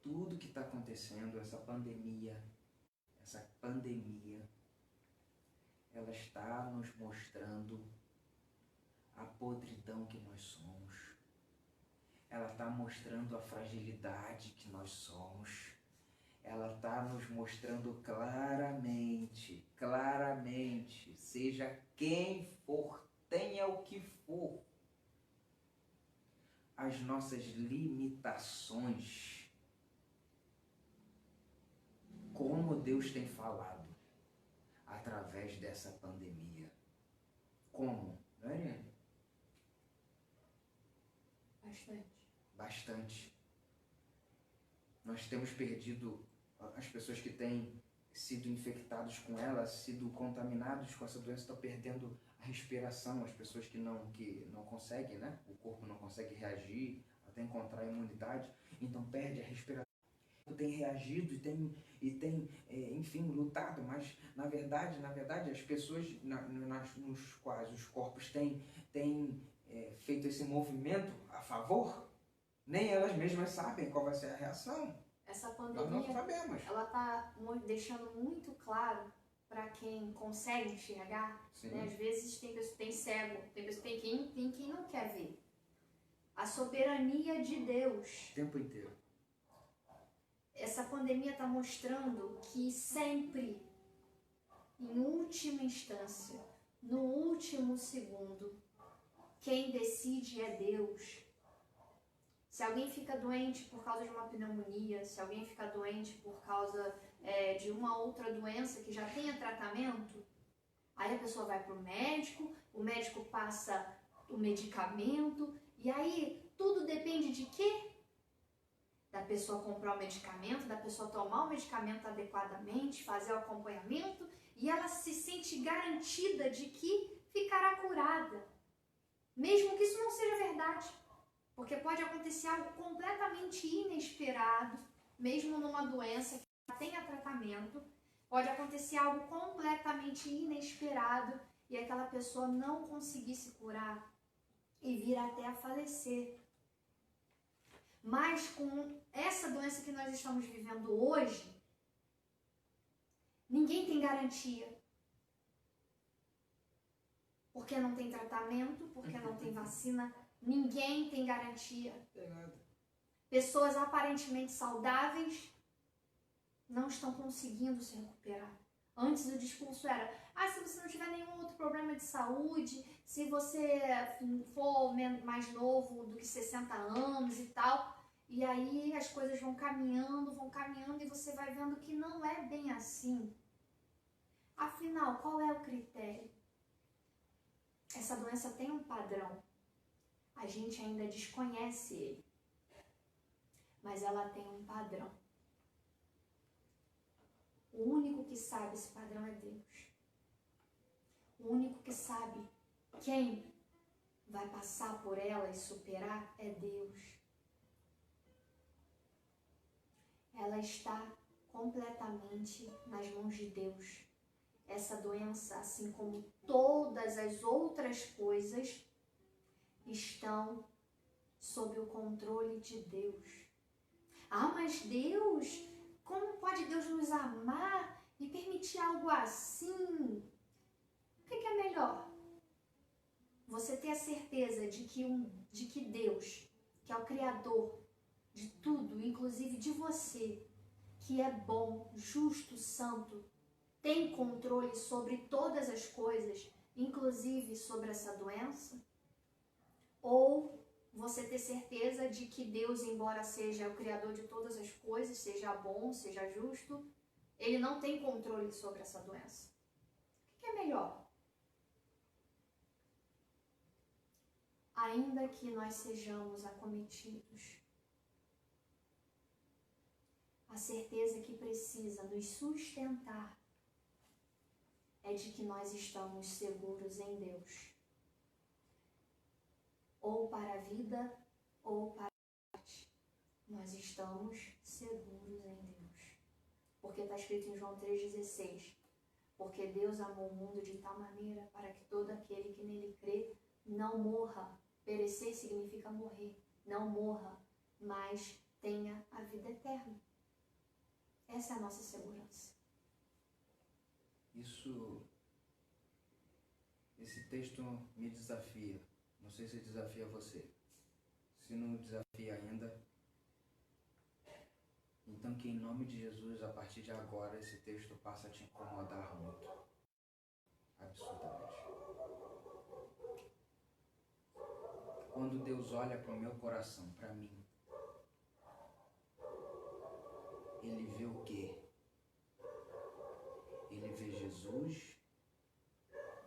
S1: Tudo que está acontecendo, essa pandemia, ela está nos mostrando a podridão que nós somos. Ela está mostrando a fragilidade que nós somos. Ela está nos mostrando claramente, seja quem for, tenha o que for, as nossas limitações. Como Deus tem falado através dessa pandemia. Como? Não é, Ariane? Bastante. Nós temos perdido as pessoas que têm sido infectados com ela, sido contaminados com essa doença, estão perdendo a respiração. As pessoas que não conseguem, né? O corpo não consegue reagir até encontrar a imunidade, então perde a respiração. Tem reagido e tem enfim, lutado, mas na verdade as pessoas nos quais os corpos têm feito esse movimento a favor, nem elas mesmas sabem qual vai ser a reação.
S2: Essa pandemia,
S1: nós não sabemos.
S2: Ela está deixando muito claro para quem consegue enxergar, né? Às vezes tem cego, tem quem não quer ver. A soberania de Deus.
S1: O tempo inteiro.
S2: Essa pandemia está mostrando que sempre, em última instância, no último segundo, quem decide é Deus. Se alguém fica doente por causa de uma pneumonia, se alguém fica doente por causa de uma outra doença que já tenha tratamento, aí a pessoa vai para o médico passa o medicamento, e aí tudo depende de quê? Da pessoa comprar o medicamento, da pessoa tomar o medicamento adequadamente, fazer o acompanhamento, e ela se sente garantida de que ficará curada. Mesmo que isso não seja verdade. Porque pode acontecer algo completamente inesperado, mesmo numa doença que já tenha tratamento, Pode acontecer algo completamente inesperado e aquela pessoa não conseguir se curar e vir até a falecer. Mas com essa doença que nós estamos vivendo hoje, ninguém tem garantia. Porque não tem tratamento, porque não tem vacina, ninguém tem garantia. Pessoas aparentemente saudáveis não estão conseguindo se recuperar. Antes o discurso era, se você não tiver nenhum outro problema de saúde, se você for mais novo do que 60 anos e tal, e aí as coisas vão caminhando e você vai vendo que não é bem assim. Afinal, qual é o critério? Essa doença tem um padrão. A gente ainda desconhece ele. Mas ela tem um padrão. O único que sabe esse padrão é Deus. O único que sabe quem vai passar por ela e superar é Deus. Ela está completamente nas mãos de Deus. Essa doença, assim como todas as outras coisas, estão sob o controle de Deus. Mas Deus, como pode Deus nos amar e permitir algo assim? O que é melhor? Você ter a certeza de que Deus, que é o Criador de tudo, inclusive de você, que é bom, justo, santo, tem controle sobre todas as coisas, inclusive sobre essa doença? Ou você ter certeza de que Deus, embora seja o Criador de todas as coisas, seja bom, seja justo, Ele não tem controle sobre essa doença? O que é melhor? Ainda que nós sejamos acometidos, a certeza que precisa nos sustentar é de que nós estamos seguros em Deus. Ou para a vida, ou para a morte. Nós estamos seguros em Deus. Porque está escrito em João 3,16. Porque Deus amou o mundo de tal maneira para que todo aquele que nele crê não morra. Perecer significa morrer. Não morra, mas tenha a vida eterna. Essa é a nossa segurança.
S1: Esse texto me desafia. Não sei se desafia você. Se não desafia ainda, então que em nome de Jesus, a partir de agora, esse texto passa a te incomodar muito. Absurdamente. Quando Deus olha para o meu coração, para mim, Ele vê o quê? Ele vê Jesus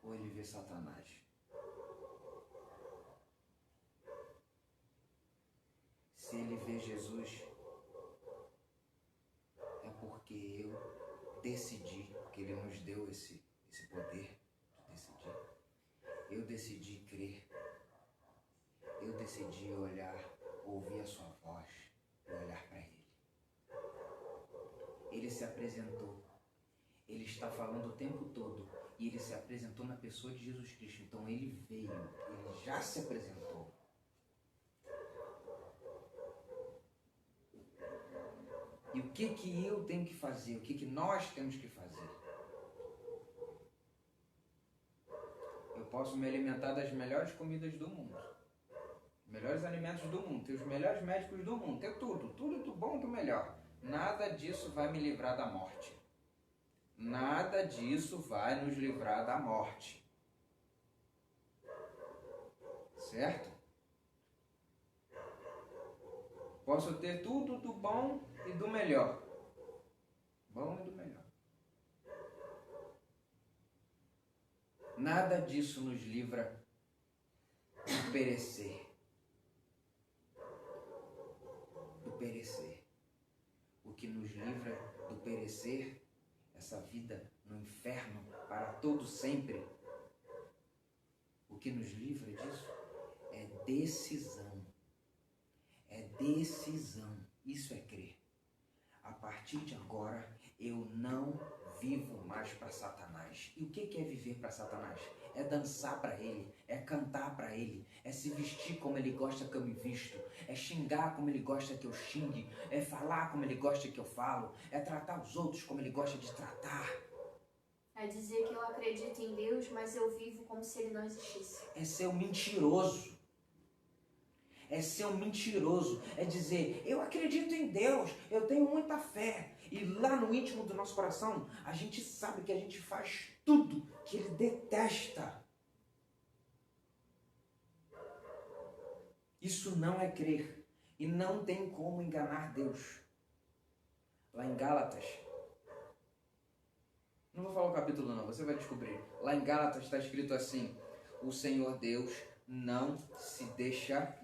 S1: ou Ele vê Satanás? Se Ele vê Jesus, é porque eu decidi, porque Ele nos deu esse poder de decidir. Eu decidi crer. Eu decidi olhar, ouvir a sua voz e olhar para Ele. Ele se apresentou. Ele está falando o tempo todo e Ele se apresentou na pessoa de Jesus Cristo. Então Ele veio, Ele já se apresentou. E o que eu tenho que fazer? O que nós temos que fazer? Eu posso me alimentar das melhores comidas do mundo. Melhores alimentos do mundo, ter os melhores médicos do mundo, ter tudo do bom e do melhor. Nada disso vai me livrar da morte. Nada disso vai nos livrar da morte. Certo? Posso ter tudo do bom e do melhor. Bom e do melhor. Nada disso nos livra do perecer. Do perecer. O que nos livra do perecer, essa vida no inferno para todo sempre, o que nos livra disso é decisão. É decisão. Isso é crer. A partir de agora, eu não vivo mais para Satanás. E o que é viver para Satanás? É dançar para ele, é cantar para ele, é se vestir como ele gosta que eu me visto, é xingar como ele gosta que eu xingue, é falar como ele gosta que eu falo, é tratar os outros como ele gosta de tratar.
S2: É dizer que eu acredito em Deus, mas eu vivo como se ele não existisse.
S1: É ser um mentiroso. É ser um mentiroso. É dizer, eu acredito em Deus, eu tenho muita fé. E lá no íntimo do nosso coração, a gente sabe que a gente faz tudo que ele detesta. Isso não é crer. E não tem como enganar Deus. Lá em Gálatas, não vou falar o capítulo não, você vai descobrir. Lá em Gálatas está escrito assim: o Senhor Deus não se deixa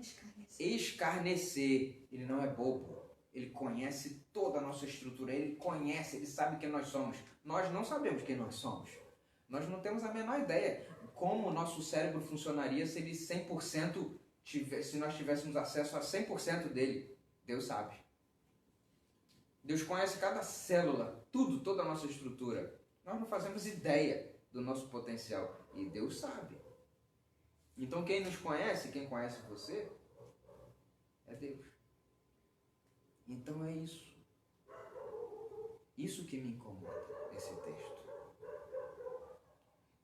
S1: escarnecer. Ele não é bobo. Ele conhece toda a nossa estrutura. Ele conhece, ele sabe quem nós somos. Nós não sabemos quem nós somos. Nós não temos a menor ideia como o nosso cérebro funcionaria se ele 100% se nós tivéssemos acesso a 100% dele. Deus sabe. Deus conhece cada célula, tudo, toda a nossa estrutura. Nós não fazemos ideia do nosso potencial. E Deus sabe. Então quem nos conhece, quem conhece você, é Deus. Então é isso. Isso que me incomoda, esse texto.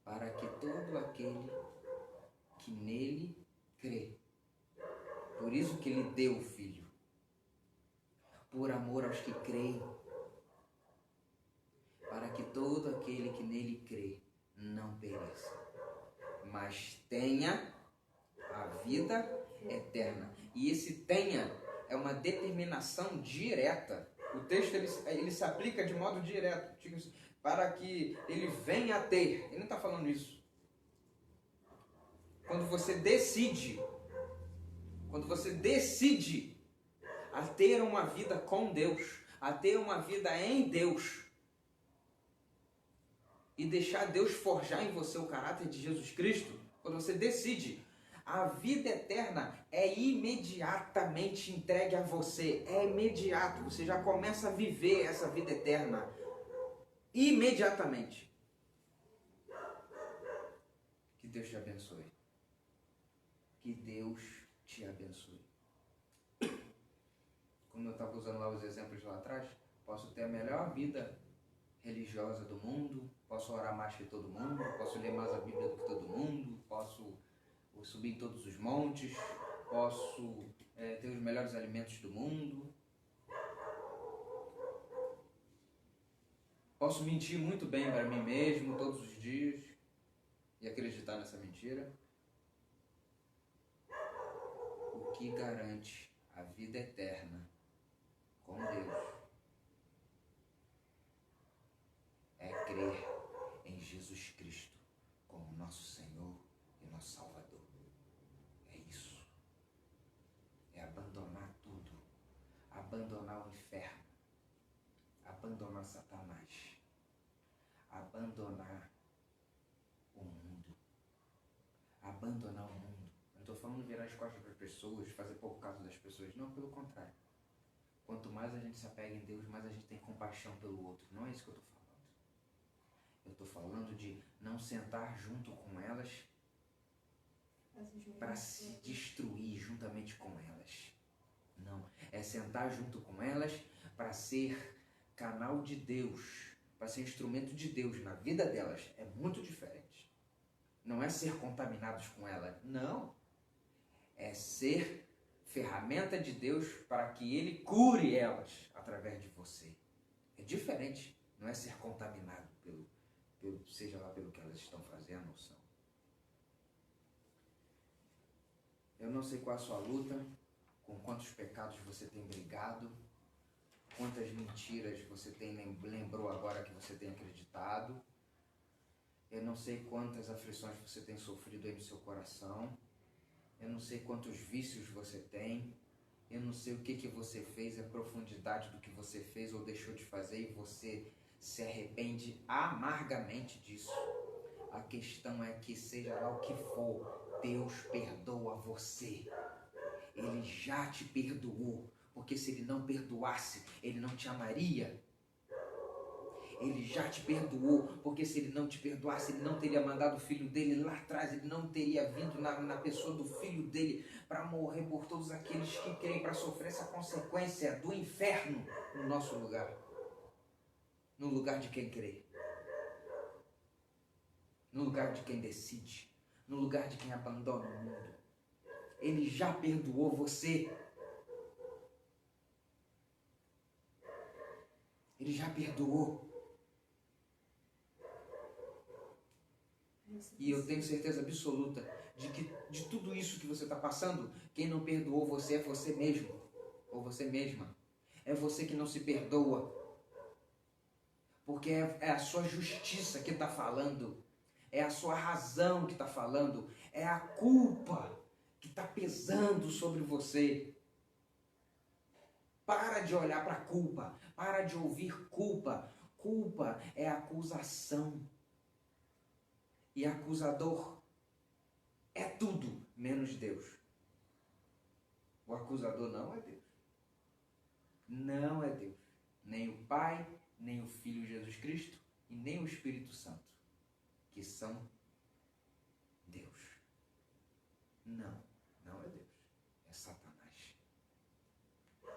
S1: Para que todo aquele que nele crê. Por isso que ele deu o Filho. Por amor aos que creem. Para que todo aquele que nele crê não pereça, mas tenha a vida eterna. E esse tenha é uma determinação direta. O texto ele se aplica de modo direto, para que ele venha a ter. Ele não está falando isso. Quando você decide a ter uma vida com Deus, a ter uma vida em Deus, e deixar Deus forjar em você o caráter de Jesus Cristo, quando você decide, a vida eterna é imediatamente entregue a você. É imediato. Você já começa a viver essa vida eterna. Imediatamente. Que Deus te abençoe. Que Deus te abençoe. Como eu estava usando lá os exemplos lá atrás, posso ter a melhor vida religiosa do mundo, posso orar mais que todo mundo, posso ler mais a Bíblia do que todo mundo, posso subir em todos os montes, posso ter os melhores alimentos do mundo, posso mentir muito bem para mim mesmo todos os dias e acreditar nessa mentira. O que garante a vida eterna com Deus é crer em Jesus Cristo como nosso Senhor e nosso Salvador. É isso. É abandonar tudo. Abandonar o inferno. Abandonar Satanás. Abandonar o mundo. Abandonar o mundo. Eu não estou falando virar as costas para as pessoas, fazer pouco caso das pessoas. Não, pelo contrário. Quanto mais a gente se apega em Deus, mais a gente tem compaixão pelo outro. Não é isso que eu estou falando. Eu estou falando de não sentar junto com elas para se destruir juntamente com elas. Não. É sentar junto com elas para ser canal de Deus, para ser instrumento de Deus na vida delas. É muito diferente. Não é ser contaminados com ela. Não. É ser ferramenta de Deus para que Ele cure elas através de você. É diferente. Não é ser contaminado seja lá pelo que elas estão fazendo ou são. Eu não sei qual é a sua luta, com quantos pecados você tem brigado, quantas mentiras você lembrou agora que você tem acreditado. Eu não sei quantas aflições você tem sofrido aí no seu coração. Eu não sei quantos vícios você tem. Eu não sei o que você fez, a profundidade do que você fez ou deixou de fazer e você se arrepende amargamente disso. A questão é que seja lá o que for, Deus perdoa você. Ele já te perdoou. porque se ele não perdoasse, ele não te amaria. Ele já te perdoou, porque se ele não te perdoasse, ele não teria mandado o filho dele lá atrás, ele não teria vindo na pessoa do filho dele para morrer por todos aqueles que creem, para sofrer essa consequência do inferno no nosso lugar, no lugar de quem crê, no lugar de quem decide, no lugar de quem abandona o mundo. Ele já perdoou você. Ele já perdoou. E eu tenho certeza absoluta de que de tudo isso que você está passando, quem não perdoou você é você mesmo, ou você mesma. É você que não se perdoa. Porque é a sua justiça que está falando, é a sua razão que está falando, é a culpa que está pesando sobre você. Para de olhar para a culpa, para de ouvir culpa. Culpa é acusação. E acusador é tudo menos Deus. O acusador não é Deus. Não é Deus. Nem o Pai, nem o Filho Jesus Cristo e nem o Espírito Santo, que são Deus. Não é Deus. É Satanás.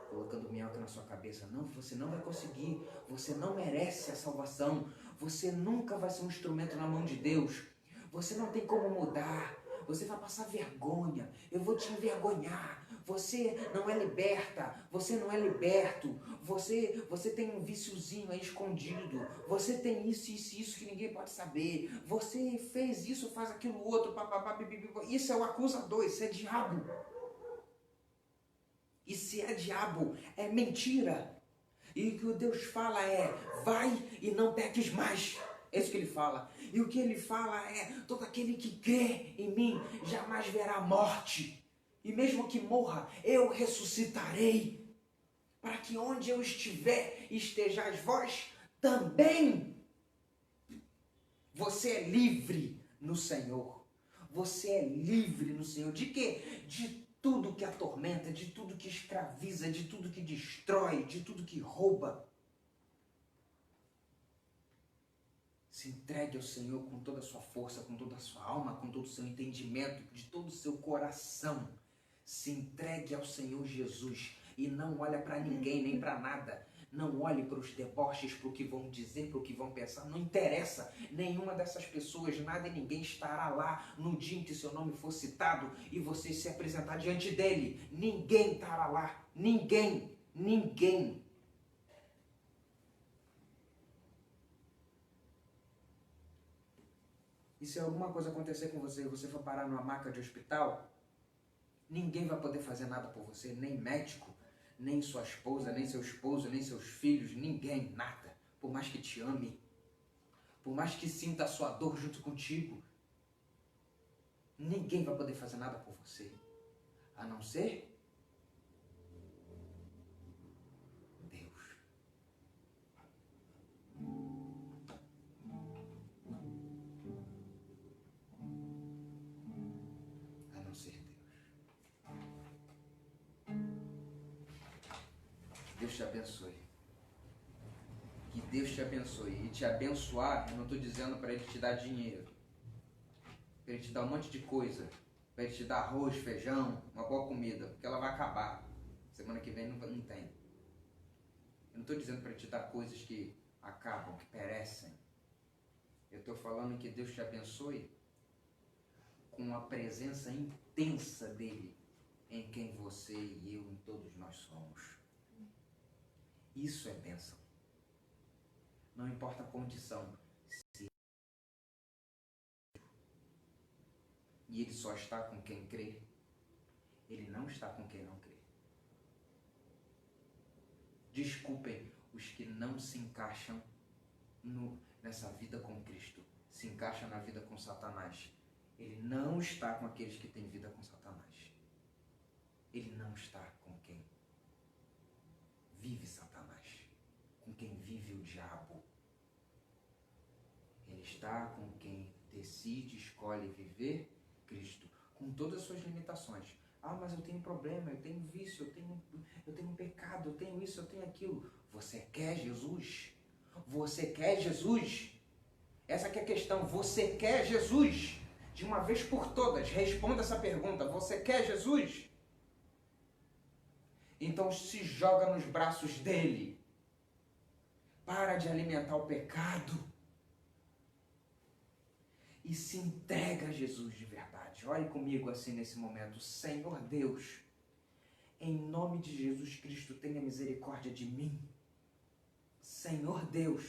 S1: Colocando minhoca na sua cabeça. Não, você não vai conseguir. Você não merece a salvação. Você nunca vai ser um instrumento na mão de Deus. Você não tem como mudar. Você vai passar vergonha. Eu vou te envergonhar. Você não é liberta. Você não é liberto. Você tem um viciozinho aí escondido. Você tem isso que ninguém pode saber. Você fez isso, faz aquilo outro. Isso é o acusador. Isso é diabo. E se é diabo, é mentira. E o que Deus fala é, vai e não peques mais. É isso que ele fala. E o que ele fala é, todo aquele que crê em mim jamais verá morte. E mesmo que morra, eu ressuscitarei. Para que onde eu estiver, estejais vós também. Você é livre no Senhor. Você é livre no Senhor. De quê? De tudo que atormenta, de tudo que escraviza, de tudo que destrói, de tudo que rouba. Se entregue ao Senhor com toda a sua força, com toda a sua alma, com todo o seu entendimento, de todo o seu coração. Se entregue ao Senhor Jesus e não olha para ninguém, nem para nada. Não olhe para os deboches, para o que vão dizer, para o que vão pensar. Não interessa. Nenhuma dessas pessoas, nada e ninguém estará lá no dia em que seu nome for citado e você se apresentar diante dele. Ninguém estará lá. Ninguém. Ninguém. E se alguma coisa acontecer com você e você for parar numa maca de hospital, ninguém vai poder fazer nada por você, nem médico, nem sua esposa, nem seu esposo, nem seus filhos, ninguém, nada. Por mais que te ame, por mais que sinta a sua dor junto contigo, ninguém vai poder fazer nada por você, a não ser Deus. A não ser Deus. Deus te abençoe. Que Deus te abençoe. E te abençoar, eu não estou dizendo para Ele te dar dinheiro, para Ele te dar um monte de coisa, para Ele te dar arroz, feijão, uma boa comida, porque ela vai acabar. Semana que vem não tem. Eu não estou dizendo para Ele te dar coisas que acabam, que perecem. Eu estou falando que Deus te abençoe com a presença intensa dEle em quem você e eu, em todos nós somos. Isso é bênção. Não importa a condição. E Ele só está com quem crê. Ele não está com quem não crê. Desculpem os que não se encaixam nessa vida com Cristo. Se encaixam na vida com Satanás. Ele não está com aqueles que têm vida com Satanás. Ele não está com quem vive Satanás, com quem vive o diabo. Ele está com quem decide, escolhe viver Cristo, com todas as suas limitações. Ah, mas eu tenho problema, eu tenho vício, eu tenho pecado, eu tenho isso, eu tenho aquilo. Você quer Jesus? Você quer Jesus? Essa que é a questão. Você quer Jesus? De uma vez por todas, responda essa pergunta. Você quer Jesus? Então se joga nos braços dele. Para de alimentar o pecado. E se entrega a Jesus de verdade. Olhe comigo assim nesse momento. Senhor Deus, em nome de Jesus Cristo, tenha misericórdia de mim. Senhor Deus,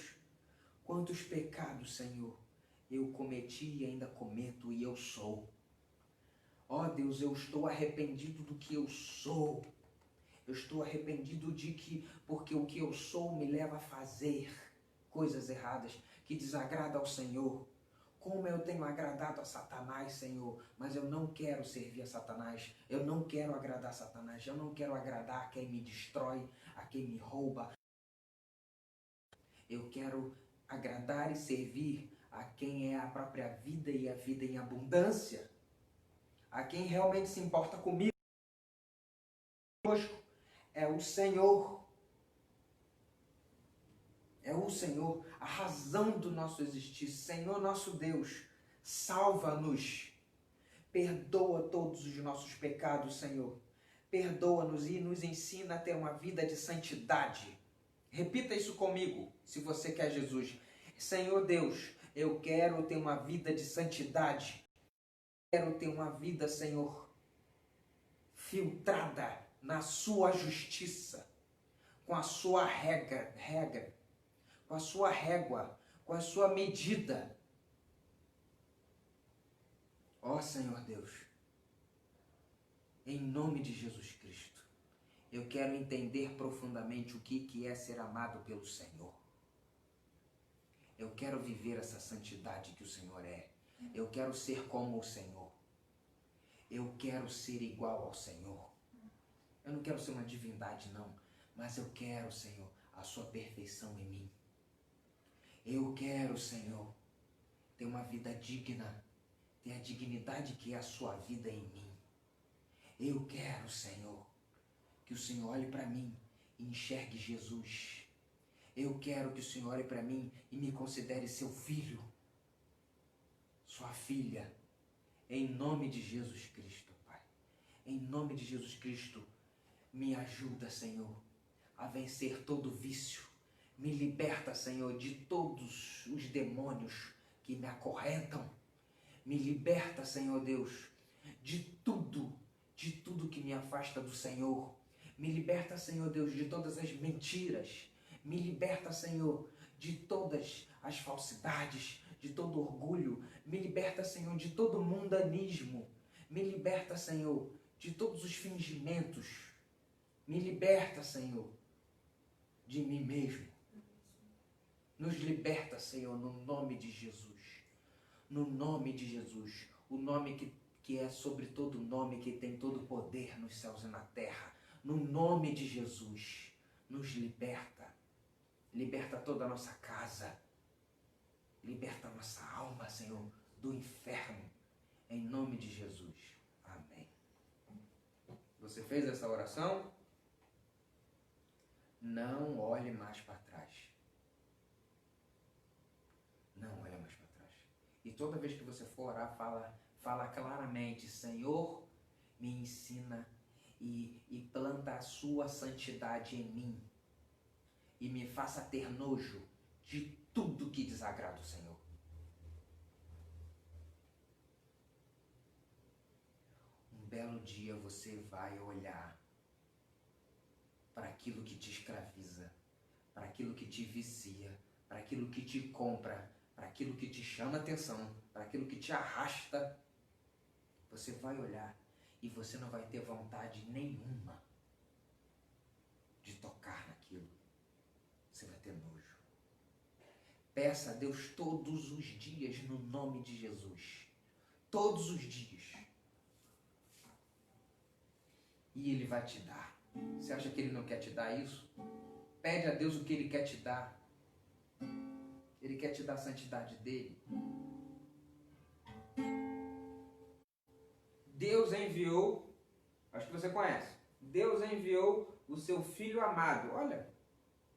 S1: quantos pecados, Senhor, eu cometi e ainda cometo e eu sou. Ó Deus, eu estou arrependido do que eu sou. Eu estou arrependido de que, porque o que eu sou me leva a fazer coisas erradas, que desagrada ao Senhor. Como eu tenho agradado a Satanás, Senhor, mas eu não quero servir a Satanás, eu não quero agradar a Satanás, eu não quero agradar a quem me destrói, a quem me rouba. Eu quero agradar e servir a quem é a própria vida e a vida em abundância, a quem realmente se importa comigo. É o Senhor. É o Senhor, a razão do nosso existir. Senhor nosso Deus, salva-nos. Perdoa todos os nossos pecados, Senhor. Perdoa-nos e nos ensina a ter uma vida de santidade. Repita isso comigo, se você quer Jesus. Senhor Deus, eu quero ter uma vida de santidade. Quero ter uma vida, Senhor, filtrada na sua justiça, com a sua regra, com a sua régua, com a sua medida. Ó Senhor Deus, em nome de Jesus Cristo, eu quero entender profundamente o que é ser amado pelo Senhor. Eu quero viver essa santidade que o Senhor é. Eu quero ser como o Senhor. Eu quero ser igual ao Senhor. Eu não quero ser uma divindade, não, mas eu quero, Senhor, a sua perfeição em mim. Eu quero, Senhor, ter uma vida digna, ter a dignidade que é a sua vida em mim. Eu quero, Senhor, que o Senhor olhe para mim e enxergue Jesus. Eu quero que o Senhor olhe para mim e me considere seu filho, sua filha, em nome de Jesus Cristo, Pai. Em nome de Jesus Cristo, me ajuda, Senhor, a vencer todo vício. Me liberta, Senhor, de todos os demônios que me acorrentam. Me liberta, Senhor Deus, de tudo que me afasta do Senhor. Me liberta, Senhor Deus, de todas as mentiras. Me liberta, Senhor, de todas as falsidades, de todo orgulho. Me liberta, Senhor, de todo mundanismo. Me liberta, Senhor, de todos os fingimentos. Me liberta, Senhor, de mim mesmo. Nos liberta, Senhor, no nome de Jesus. No nome de Jesus. O nome que é sobre todo nome, que tem todo poder nos céus e na terra. No nome de Jesus. Nos liberta. Liberta toda a nossa casa. Liberta a nossa alma, Senhor, do inferno. Em nome de Jesus. Amém. Você fez essa oração? Não olhe mais para trás. Não olhe mais para trás. E toda vez que você for orar, fala claramente: Senhor, me ensina e planta a sua santidade em mim. E me faça ter nojo de tudo que desagrada o Senhor. Um belo dia você vai olhar para aquilo que te escraviza, para aquilo que te vicia, para aquilo que te compra, para aquilo que te chama atenção, para aquilo que te arrasta. Você vai olhar e você não vai ter vontade nenhuma de tocar naquilo. Você vai ter nojo. Peça a Deus todos os dias no nome de Jesus. Todos os dias. E Ele vai te dar. Você acha que Ele não quer te dar isso? Pede a Deus o que Ele quer te dar. Ele quer te dar a santidade dEle. Deus enviou Acho que você conhece. Deus enviou o seu Filho amado. Olha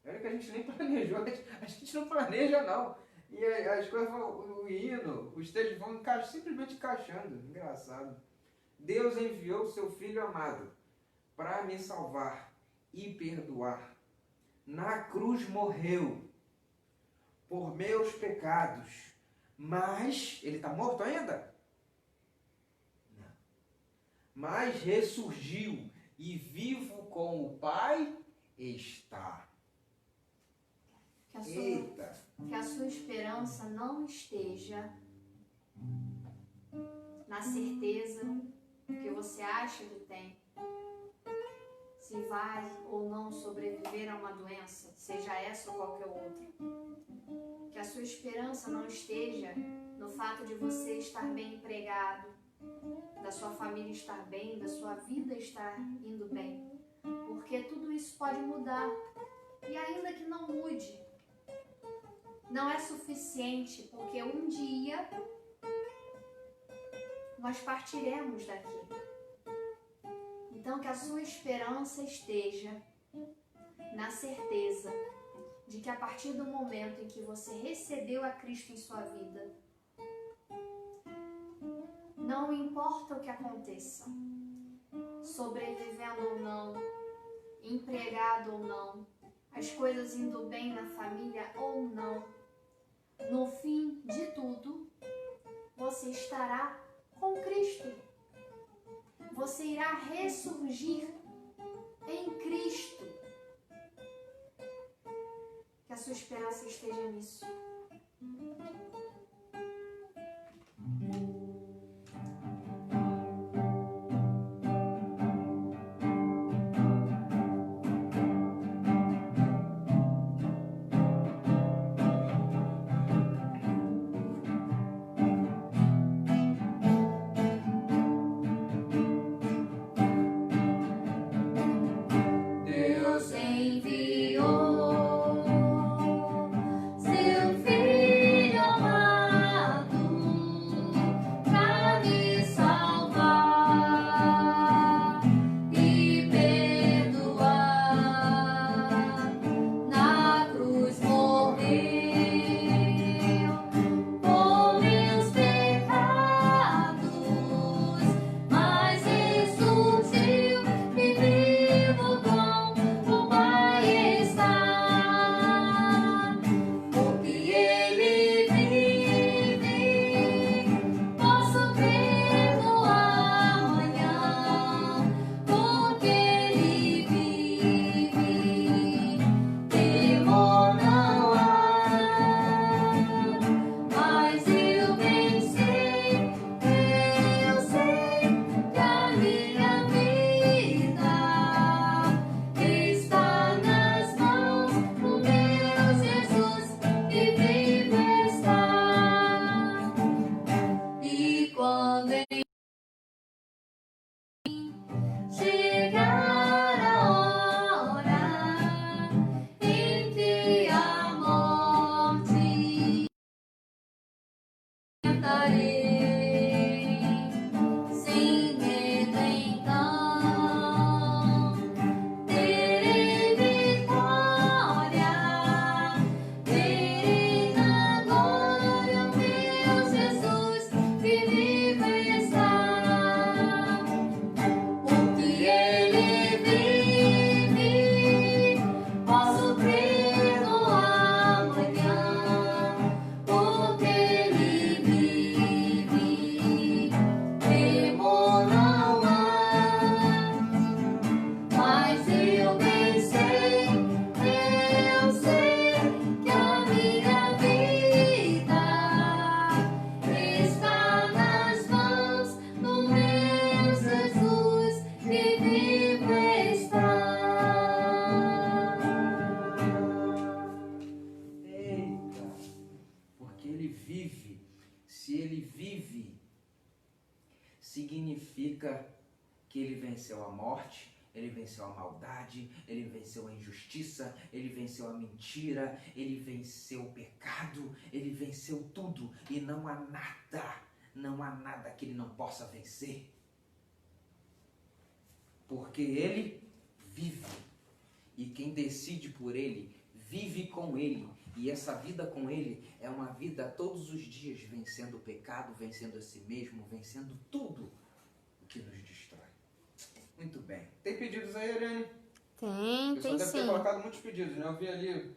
S1: que a gente nem planejou, a gente não planeja não. E as coisas vão indo, os textos vão simplesmente encaixando. Engraçado. Deus enviou o seu Filho amado para me salvar e perdoar. Na cruz morreu por meus pecados. Mas, ele está morto ainda? Não. Mas ressurgiu e vivo com o Pai está.
S2: Que a sua esperança não esteja na certeza que você acha que tem, se vai ou não sobreviver a uma doença, seja essa ou qualquer outra. Que a sua esperança não esteja no fato de você estar bem empregado, da sua família estar bem, da sua vida estar indo bem. Porque tudo isso pode mudar. E ainda que não mude, não é suficiente, porque um dia nós partiremos daqui. Então que a sua esperança esteja na certeza de que a partir do momento em que você recebeu a Cristo em sua vida, não importa o que aconteça, sobrevivendo ou não, empregado ou não, as coisas indo bem na família ou não, no fim de tudo, você estará com Cristo. Você irá ressurgir em Cristo. Que a sua esperança esteja nisso.
S3: Deus enviou seu Filho amado pra me salvar e perdoar. Na cruz morreu por meus pecados, mas ressurgiu e vivo com o Pai está. Porque Ele vive, posso crer no amanhã. Porque Ele vive, temor não há. Mas eu bem sei que a minha vida está nas mãos do meu Jesus que vive está. E quando chegar a hora em que a morte enfrentarei, sem medo então terei vitória, verei na glória o meu Jesus que vive está. Porque Ele vive, posso crer no amanhã. Porque Ele vive, temor não há. Mas eu bem sei que a minha vida está nas mãos do meu Jesus que vive está.
S1: Eita, porque ele vive. Se ele vive, significa que ele venceu a morte, ele venceu a maldade, ele venceu a injustiça, ele venceu a mentira, ele venceu o pecado, ele venceu tudo e não há nada que ele não possa vencer. porque ele vive. E quem decide por ele, vive com ele. E essa vida com ele é uma vida todos os dias vencendo o pecado, vencendo a si mesmo, vencendo tudo o que nos destrói. Muito bem. Tem pedidos aí, Irene?
S4: Tem,
S1: O pessoal
S4: tem
S1: deve ter
S4: sim.
S1: colocado muitos pedidos, né? Eu vi ali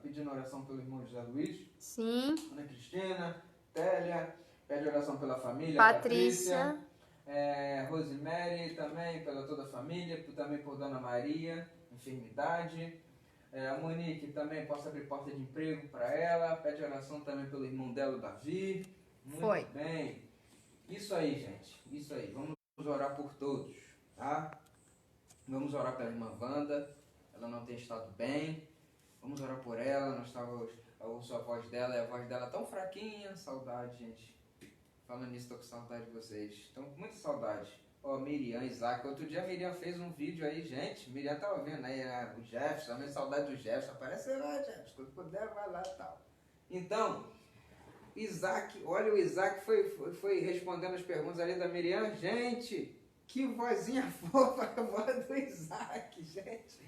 S1: pedindo oração pelo irmão José Luiz,
S4: Sim.
S1: Ana Cristina, Télia, pede oração pela família,
S4: Patrícia.
S1: Rosemary também, pela toda a família, também por Dona Maria, enfermidade. A Monique também possa abrir porta de emprego para ela, pede oração também pelo irmão dela, o Davi. Muito
S4: Foi.
S1: bem. Isso aí, gente. Isso aí. Vamos orar por todos, tá? Vamos orar pela irmã Wanda. Ela não tem estado bem. Vamos orar por ela. Nós estávamos... Eu ouço a voz dela, e a voz dela tão fraquinha. Saudade, gente. Falando nisso, tô com saudade de vocês. Estão com muita saudade. Ó, Miriam, Isaac. Outro dia a Miriam fez um vídeo aí, gente. Miriam tava vendo aí o Jefferson, também saudade do Jefferson. Aparece lá, Jefferson. Quando puder, vai lá e tal. Então, Isaac, olha, o Isaac foi respondendo as perguntas ali da Miriam. Gente, que vozinha fofa a voz do Isaac, gente.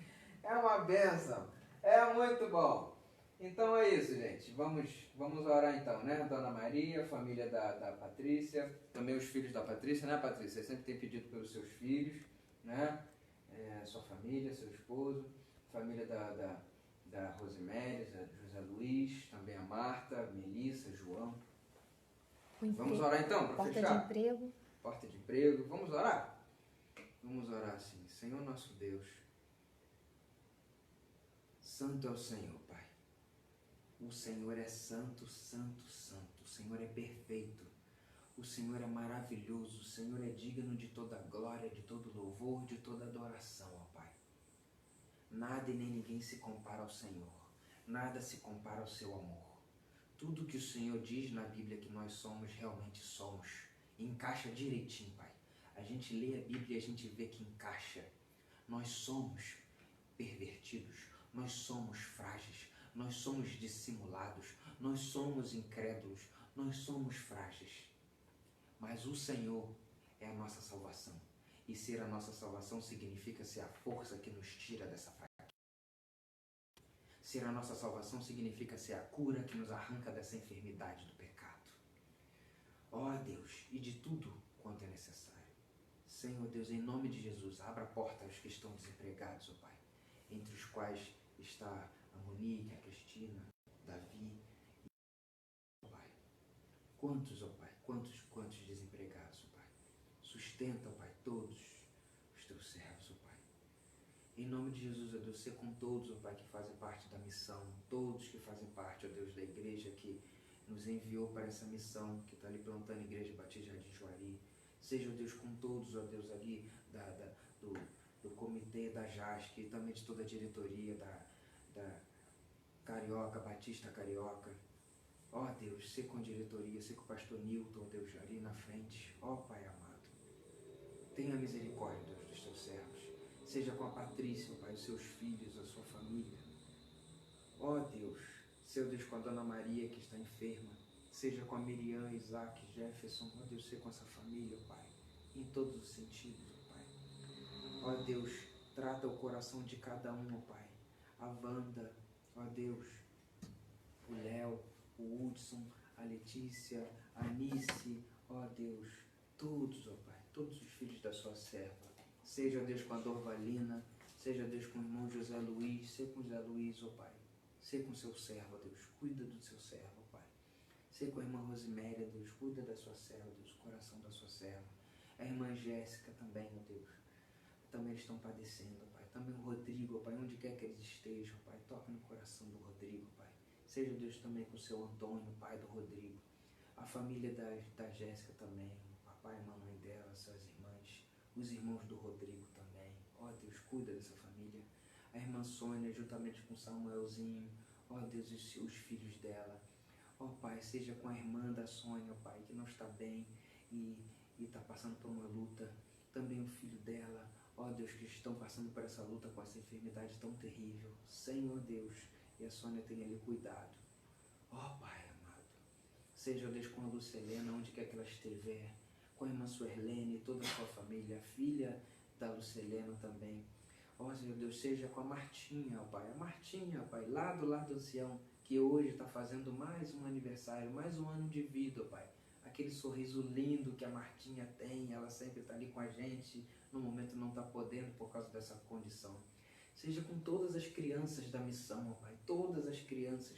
S1: É uma bênção. É muito bom. Então é isso, gente. Vamos orar então, né? Dona Maria, família da Patrícia, também os filhos da Patrícia, né, Patrícia? Você sempre tem pedido pelos seus filhos, né? Sua família, seu esposo, família da Rosemary, José Luiz, também a Marta, Melissa, João. Vamos orar então, para
S4: Porta
S1: fechar?
S4: de emprego.
S1: Porta de emprego. Vamos orar? Vamos orar assim. Senhor nosso Deus, santo é o Senhor, Pai. O Senhor é santo, santo, santo. O Senhor é perfeito. O Senhor é maravilhoso. O Senhor é digno de toda glória, de todo louvor, de toda adoração, ó Pai. Nada e nem ninguém se compara ao Senhor. Nada se compara ao seu amor. Tudo que o Senhor diz na Bíblia que nós somos, realmente somos. Encaixa direitinho, Pai. A gente lê a Bíblia e a gente vê que encaixa. Nós somos pervertidos. Nós somos frágeis. Nós somos dissimulados, nós somos incrédulos, nós somos frágeis. Mas o Senhor é a nossa salvação. E ser a nossa salvação significa ser a força que nos tira dessa fraqueza. Ser a nossa salvação significa ser a cura que nos arranca dessa enfermidade do pecado. Ó Deus, e de tudo quanto é necessário. Senhor Deus, em nome de Jesus, abra a porta aos que estão desempregados, ó Pai, entre os quais está a Monique, a Cristina, Davi, ó Pai. Quantos, ó Pai, quantos desempregados, ó Pai. Sustenta, ó Pai, todos os teus servos, ó Pai. Em nome de Jesus, ó Deus, ser com todos, ó Pai, que fazem parte da missão, todos que fazem parte, ó Deus, da igreja que nos enviou para essa missão, que está ali plantando a Igreja Batista de Juari. Seja, ó Deus, com todos, ó Deus, ali do comitê da JASC e também de toda a diretoria da Carioca, Batista Carioca. Ó Deus, ser com a diretoria, ser com o pastor Nilton, ó Deus, ali na frente. Ó Pai amado, tenha misericórdia, Deus, dos teus servos. Seja com a Patrícia, ó Pai, os seus filhos, a sua família. Ó Deus, seu Deus, com a Dona Maria que está enferma. Seja com a Miriam, Isaac, Jefferson. Ó Deus, ser com essa família, ó Pai, em todos os sentidos, ó Pai. Ó Deus, trata o coração de cada um, ó Pai. A Wanda, ó Deus, o Léo, o Hudson, a Letícia, a Nice, ó Deus, todos, ó Pai, todos os filhos da sua serva. Seja, ó Deus, com a Dorvalina, seja, ó Deus, com o irmão José Luiz, seja com o José Luiz, ó Pai. Seja com o seu servo, ó Deus, cuida do seu servo, ó Pai. Seja com a irmã Rosemary, ó Deus, cuida da sua serva, ó Deus, o coração da sua serva. A irmã Jéssica também, ó Deus, também eles estão padecendo, ó Pai. Também o Rodrigo, ó Pai, onde quer que eles estejam, ó Pai, toca no coração do Rodrigo, ó Pai. Seja, Deus, também com o seu Antônio, pai do Rodrigo. A família da Jéssica também, o papai e a mamãe dela, suas irmãs, os irmãos do Rodrigo também. Ó Deus, cuida dessa família. A irmã Sônia, juntamente com o Samuelzinho, ó Deus, os filhos dela. Ó Pai, seja com a irmã da Sônia, ó Pai, que não está bem e está passando por uma luta. Também o filho dela, ó Deus, que estão passando por essa luta com essa enfermidade tão terrível. Senhor Deus, e a Sônia tem ali cuidado. Ó Pai amado, seja, ó Deus, com a Lucelena, onde quer que ela estiver, com a irmã Suerlene, toda a sua família, a filha
S4: da Lucelena também. Ó Senhor Deus, seja com a Martinha, ó Pai. A Martinha, ó Pai, lá do lar do ancião, que hoje está fazendo mais um aniversário, mais um ano de vida, ó Pai. Aquele sorriso lindo que a Martinha tem, ela sempre está ali com a gente, no momento não está podendo por causa dessa condição. Seja com todas as crianças da missão, ó Pai, todas as crianças,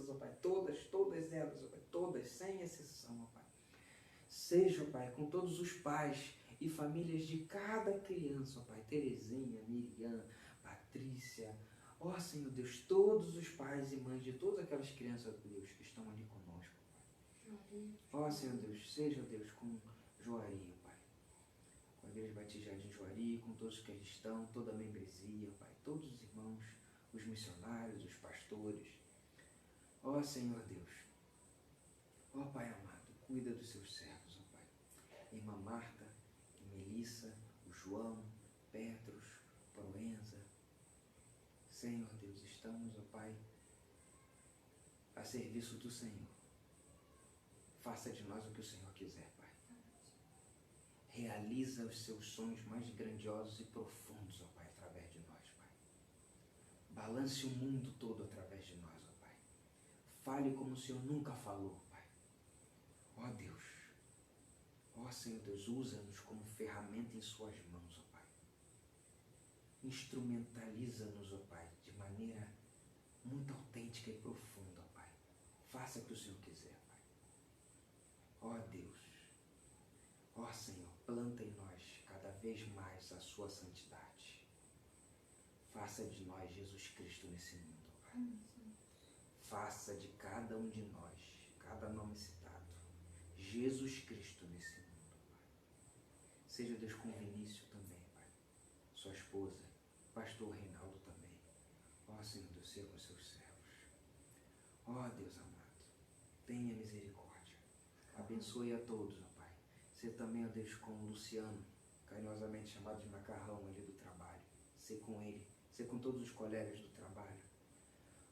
S4: ó Pai, todas elas, ó Pai, todas, sem exceção, ó Pai. Seja, ó Pai, com todos os pais e famílias de cada criança, ó Pai, Terezinha, Miriam, Patrícia, ó Senhor Deus, todos os pais e mães de todas aquelas crianças, Deus, que estão ali conosco, Pai. Ó Senhor Deus, seja, Deus, com Joari, ó Pai, com a Igreja Batista Jardim Joari, com todos que ali estão, toda a membresia, ó Pai, todos os irmãos, os missionários, os pastores. Ó Senhor Deus, ó Pai amado, cuida dos seus servos, ó Pai. Irmã Marta, Melissa, o João, Petros, Proenza. Senhor Deus, estamos, ó Pai, a serviço do Senhor. Faça de nós o que o Senhor quiser, Pai. Realiza os seus sonhos mais grandiosos e profundos, ó Pai, através de nós, Pai. Balance o mundo todo através de nós, ó Pai. Fale como o Senhor nunca falou, Pai. Ó Deus, ó Senhor Deus, usa-nos como ferramenta em suas mãos, ó Pai. Instrumentaliza-nos, ó Pai, de maneira muito autêntica e profunda, ó Pai. Faça o que o Senhor quiser, Pai. Ó Deus, ó Senhor, planta em nós cada vez mais a sua santidade. Faça de nós Jesus Cristo nesse mundo, ó Pai. Faça de cada um de nós, cada nome citado, Jesus Cristo nesse mundo, Pai. Seja Deus com Vinícius também, Pai. Sua esposa, pastor Reinaldo também. Ó Senhor Deus, seja com seus servos. Ó Deus amado, tenha misericórdia. Abençoe a todos, ó Pai. Seja também, ó Deus, com o Luciano, carinhosamente chamado de Macarrão ali do trabalho. Seja com ele, seja com todos os colegas do trabalho.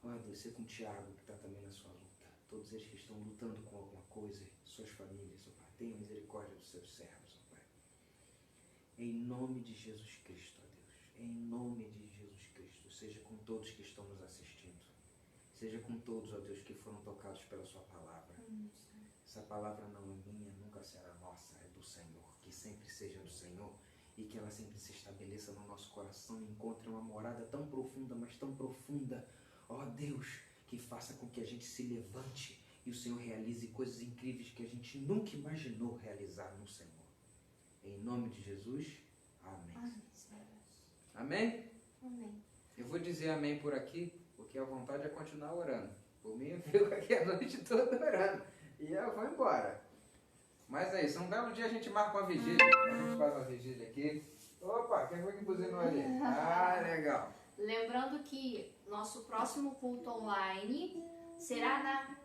S4: Ó Deus, seja com o Tiago, que está também na sua luta. Todos eles que estão lutando com alguma coisa, suas famílias, ó Pai. Tenha misericórdia dos seus servos, ó Pai. Em nome de Jesus Cristo, ó Deus. Em nome de Jesus Cristo. Seja com todos que estão nos assistindo. Seja com todos, ó Deus, que foram tocados pela sua palavra. Essa palavra não é minha, nunca será nossa, é do Senhor. Que sempre seja do Senhor e que ela sempre se estabeleça no nosso coração e encontre uma morada tão profunda, mas tão profunda, ó Deus, que faça com que a gente se levante e o Senhor realize coisas incríveis que a gente nunca imaginou realizar no Senhor. Em nome de Jesus, amém.
S2: Amém, Senhor.
S1: Amém?
S2: Amém.
S1: Eu vou dizer amém por aqui, porque a vontade é continuar orando. Por mim, eu fico aqui a noite toda orando. E eu vou embora. Mas é isso, um belo dia a gente marca uma vigília. A gente faz uma vigília aqui. Opa, quem foi que buzinou ali? Ah, legal.
S2: Lembrando que nosso próximo culto online será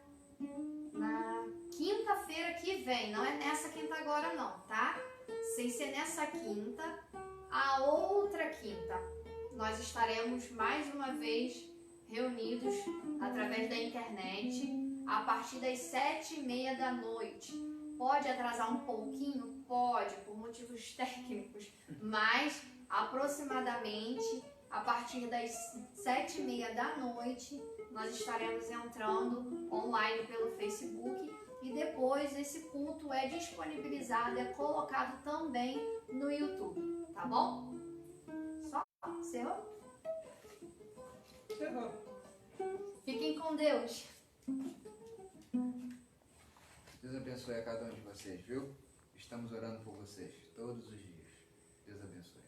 S2: na quinta-feira que vem. Não é nessa quinta agora não, tá? Sem ser nessa quinta, a outra quinta. Nós estaremos mais uma vez reunidos através da internet a partir das 7h30 da noite. Pode atrasar um pouquinho? Pode, por motivos técnicos, mas aproximadamente a partir das 7h30 da noite nós estaremos entrando online pelo Facebook e depois esse culto é disponibilizado, é colocado também no YouTube, tá bom? Só, Senhor?
S1: Chegou.
S2: Fiquem com Deus.
S1: Deus abençoe a cada um de vocês, viu? Estamos orando por vocês todos os dias. Deus abençoe.